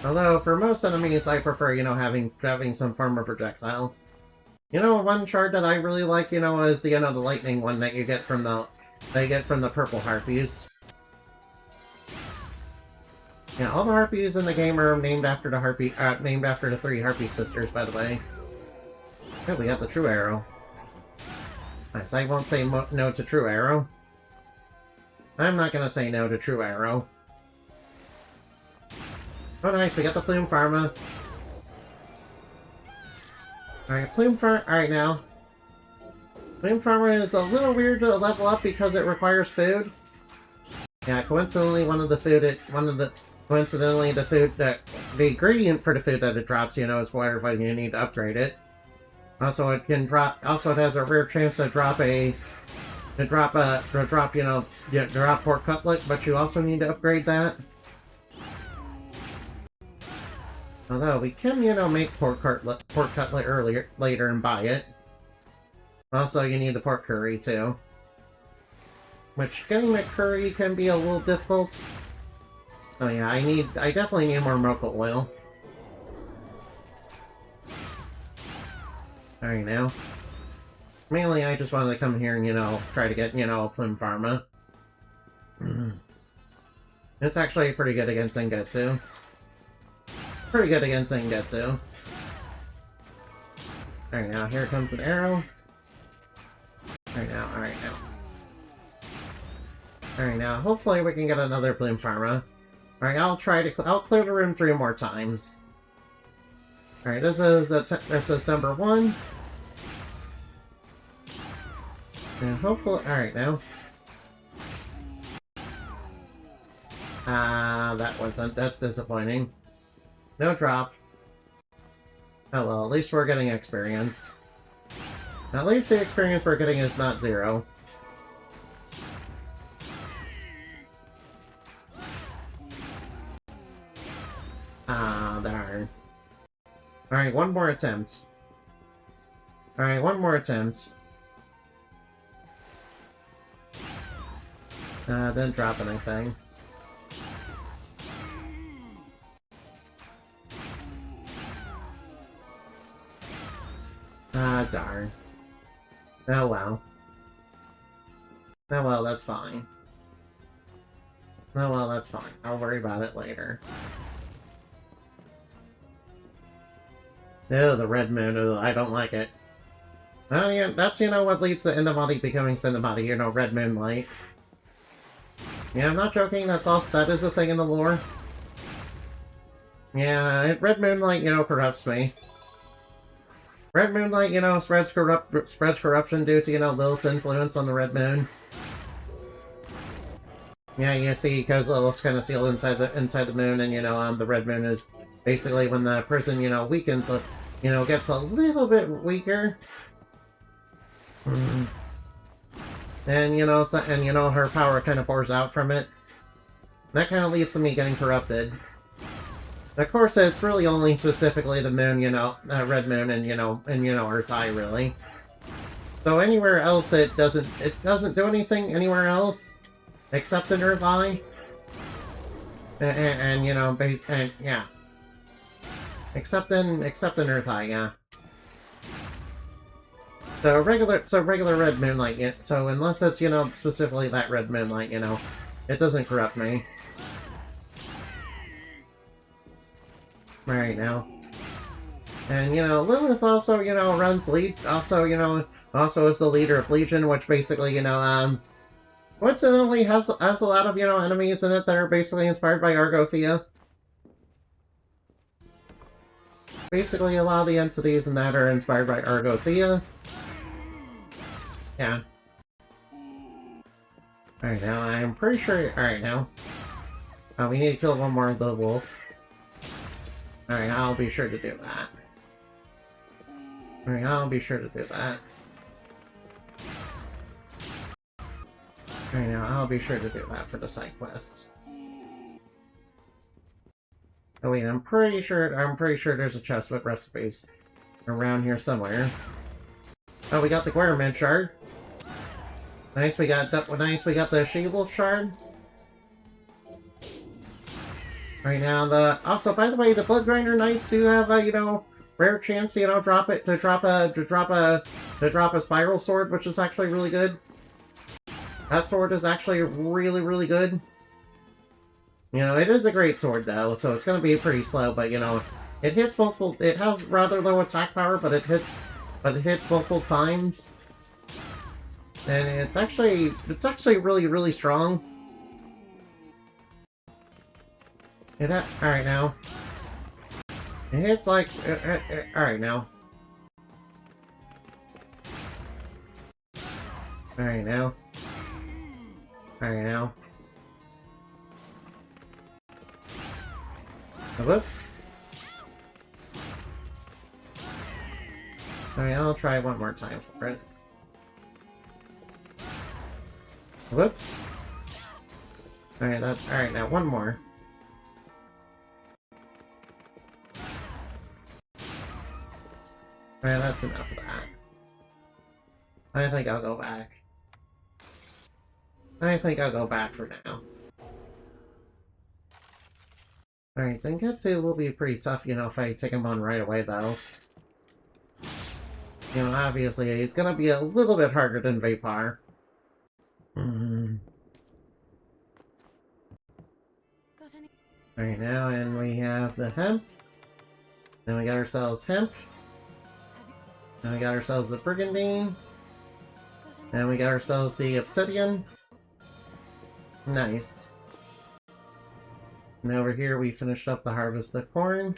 Although, for most enemies, I prefer, you know, having some form of projectile. You know, one shard that I really like, you know, is the, you know, the lightning one that you get from the purple harpies. Yeah, all the harpies in the game are named after the 3 harpy sisters, by the way. Yeah, we got the true arrow. Nice, I won't say no to true arrow. I'm not gonna say no to true arrow. Oh nice, we got the plume pharma. Alright, alright now. Plume pharma is a little weird to level up because it requires food. Yeah, coincidentally, the ingredient for the food that it drops, you know, is whatever you need to upgrade it. Also, it has a rare chance to drop pork cutlet, but you also need to upgrade that. Although, we can, you know, make pork cutlet later and buy it. Also, you need the pork curry, too. Which, getting the curry can be a little difficult. Oh yeah, I definitely need more mocha oil. Alright now. Mainly, I just wanted to come here and, you know, try to get, you know, Plume Pharma. It's actually pretty good against Sengetsu. Pretty good against Sengetsu. Alright now, here comes an arrow. Alright now, alright now. Alright now, hopefully we can get another Plume Pharma. Alright, I'll clear the room 3 more times. Alright, this is number 1. And hopefully, alright now. That's disappointing. No drop. Oh well, at least we're getting experience. At least the experience we're getting is not 0. Ah, darn. Alright, one more attempt. Alright, one more attempt. Didn't drop anything. Ah, darn. Oh well. Oh well, that's fine. Oh well, that's fine. I'll worry about it later. Oh, the red moon. Ugh, I don't like it. Oh yeah, that's, you know, what leads to Endobody becoming Cinnabody, you know, red moon light. Yeah, I'm not joking, that is a thing in the lore. Yeah, red moonlight, you know, corrupts me. Red moonlight, you know, spreads corruption due to, you know, Lilith's influence on the red moon. Yeah, you see, because Lilith's kind of sealed inside the moon, and, you know, the red moon is basically when the person, you know, weakens, you know, gets a little bit weaker. And, you know, her power kind of pours out from it. That kind of leads to me getting corrupted. Of course, it's really only specifically the moon, you know, red moon, and, you know, Earth Eye, really. So anywhere else, it doesn't do anything anywhere else, except in Earth Eye. And you know, yeah. Except in Earth Eye, yeah. So regular red moonlight, yeah, so unless it's, you know, specifically that red moonlight, you know, it doesn't corrupt me. Right now. And, you know, Lilith also, you know, also is the leader of Legion, which basically, you know, coincidentally has a lot of, you know, enemies in it that are basically inspired by Argothea. Basically, a lot of the entities in that are inspired by Argothea. Yeah. Alright, now, I'm pretty sure... Alright, now. We need to kill one more of the wolf. Alright, I'll be sure to do that. Alright, I'll be sure to do that. Alright, now, I'll be sure to do that for the side quest. Oh wait, I'm pretty sure there's a chest with recipes around here somewhere. Oh, we got the Guerman shard. Nice, we got the She-Wolf shard. Right now, also, by the way, the Blood Grinder Knights do have a, you know, rare chance to, you know, drop a Spiral Sword, which is actually really good. That sword is actually really, really good. You know, it is a great sword, though, so it's gonna be pretty slow, but, you know, it hits multiple, it has rather low attack power, but it hits multiple times. And it's actually really, really strong. Alright now. It hits like... Alright now. Alright now. Alright now. Whoops. Alright, I'll try one more time for it. Whoops. Alright, now one more. Alright, that's enough of that. I think I'll go back. I think I'll go back for now. Alright, Zenketsu will be pretty tough, you know, if I take him on right away, though. You know, obviously, he's gonna be a little bit harder than Vapor. Alright, now, and we have the hemp. Then we got ourselves hemp. Then we got ourselves the brigandine. And we got ourselves the obsidian. Nice. And over here we finished up the harvest of corn.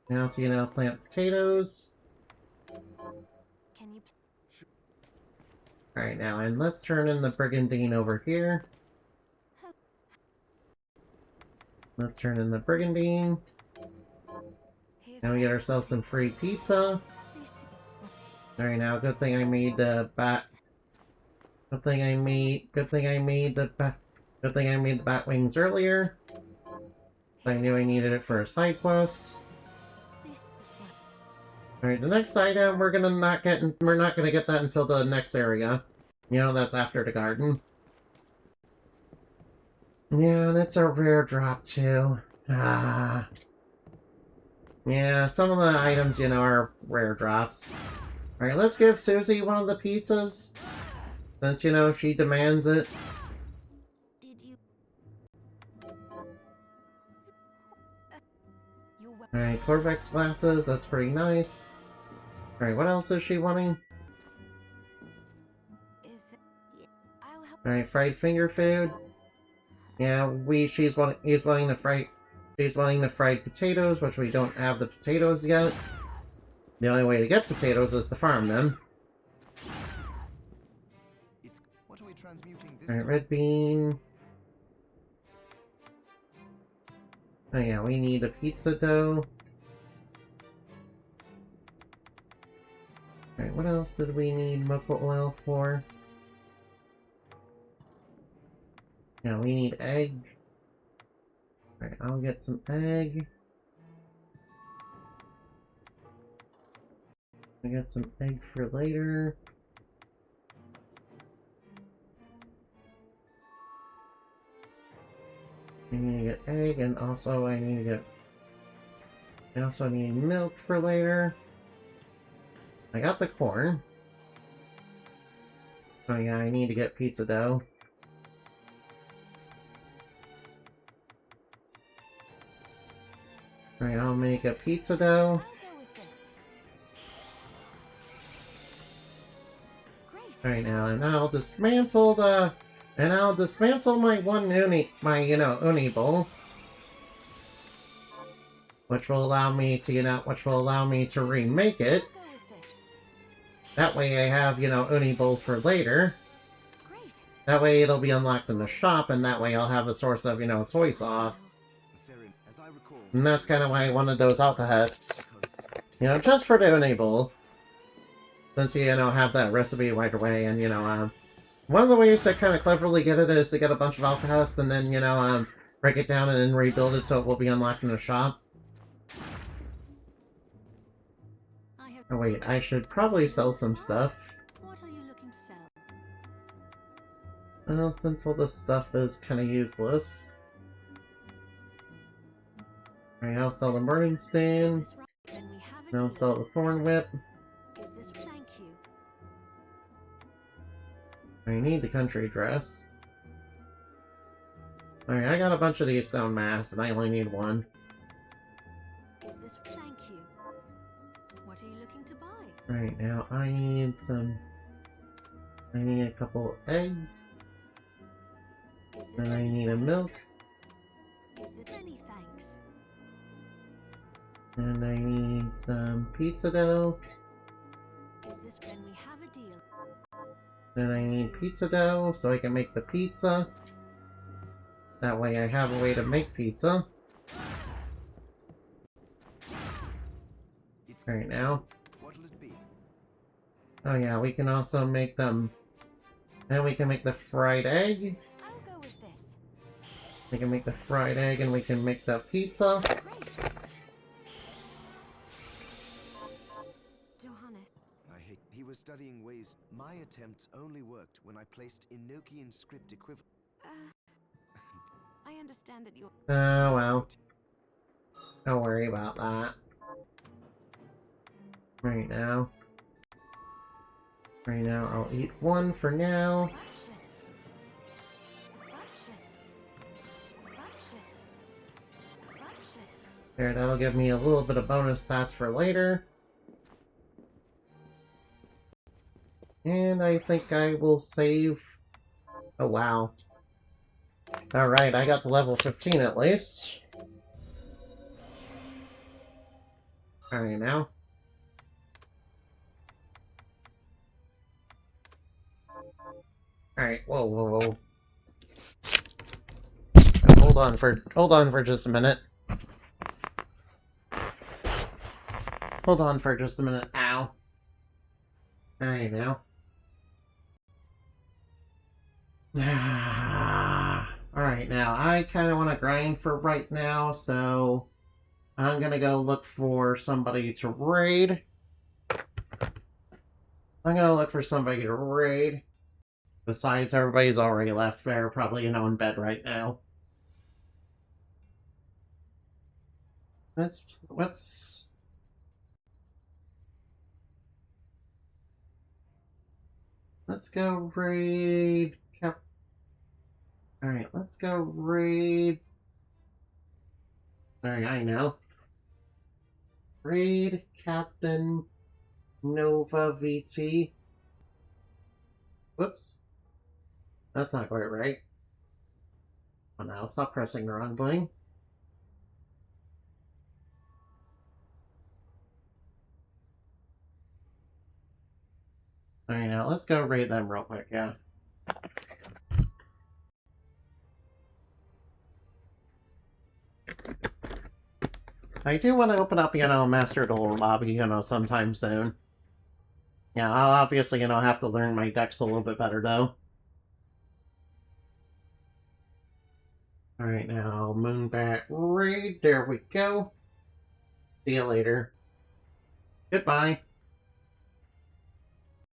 Now to, you know, plant potatoes. Alright, now, and let's turn in the brigandine over here. Let's turn in the brigandine. Now we get ourselves some free pizza. Alright, now, good thing I made the bat... Good thing I made the bat wings earlier. I knew I needed it for a side quest. Alright, the next item we're not gonna get that until the next area. You know, that's after the garden. Yeah, and it's a rare drop too. Ah. Yeah, some of the items, you know, are rare drops. Alright, let's give Susie one of the pizzas. Since, you know, she demands it. Alright, Corvex glasses, that's pretty nice. Alright, what else is she wanting? Alright, fried finger food. Yeah, he's wanting the fried potatoes, which we don't have the potatoes yet. The only way to get potatoes is to farm them. What are we transmuting this Alright, red bean. Oh yeah, we need a pizza dough. Alright, what else did we need mocha oil for? Yeah, we need egg. Alright, I'll get some egg. I got some egg for later. I need to get egg, and also I also need milk for later. I got the corn. Oh yeah, I need to get pizza dough. Alright, I'll make a pizza dough. Alright now, and I'll dismantle my uni bowl. Which will allow me to, remake it. That way I have, uni bowls for later. That way it'll be unlocked in the shop, and that way I'll have a source of, soy sauce. And that's kind of why I wanted those alcohosts. Just for the uni bowl. Since you, have that recipe right away, and, one of the ways to kind of cleverly get it is to get a bunch of alcohosts, and then, break it down and then rebuild it so it will be unlocked in the shop. I have. Oh wait, I should probably sell some stuff. What are you looking to sell? Well, since all this stuff is kind of useless. Alright, I'll sell the Burning Is Stand. this right? Then we have a And I'll deal. sell the Thorn Whip. Is this thank you? I need the country dress. Alright, I got a bunch of these stone masks, and I only need one. Is this thank you? What are you looking to buy? Right now, I need some... I need a couple eggs, Is this and I any need a thanks? milk, Is this any thanks? and I need some pizza dough, Is this when we have a deal? and I need pizza dough so I can make the pizza. That way I have a way to make pizza. It's Right now. What'll it be? Oh yeah, we can also make them... And we can make the fried egg. I'll go with this. We can make the fried egg and we can make the pizza. Great. Johannes, He was studying ways. My attempts only worked when I placed Enochian script equivalent. I understand that you're. Oh well. Don't worry about that. Right now. Right now, I'll eat one for now. Scrumptious. Scrumptious. Scrumptious. There, that'll give me a little bit of bonus stats for later. And I think I will save... Oh wow. Alright, I got the level 15 at least. Alright now. Alright, whoa. Hold on for just a minute. Hold on for just a minute. Ow. Alright now. Alright now, I kind of want to grind for right now, so I'm gonna go look for somebody to raid. Besides, everybody's already left. They're probably, in bed right now. Let's go raid Alright, let's go raid... Alright, I know. Raid Captain Nova VT. Whoops. That's not quite right. Oh no, stop pressing the wrong button. Alright, now let's go raid them real quick, yeah. I do want to open up, Master Duel Lobby, sometime soon. Yeah, I'll obviously, have to learn my decks a little bit better, though. Alright, now, Moonbat Raid, there we go. See you later. Goodbye.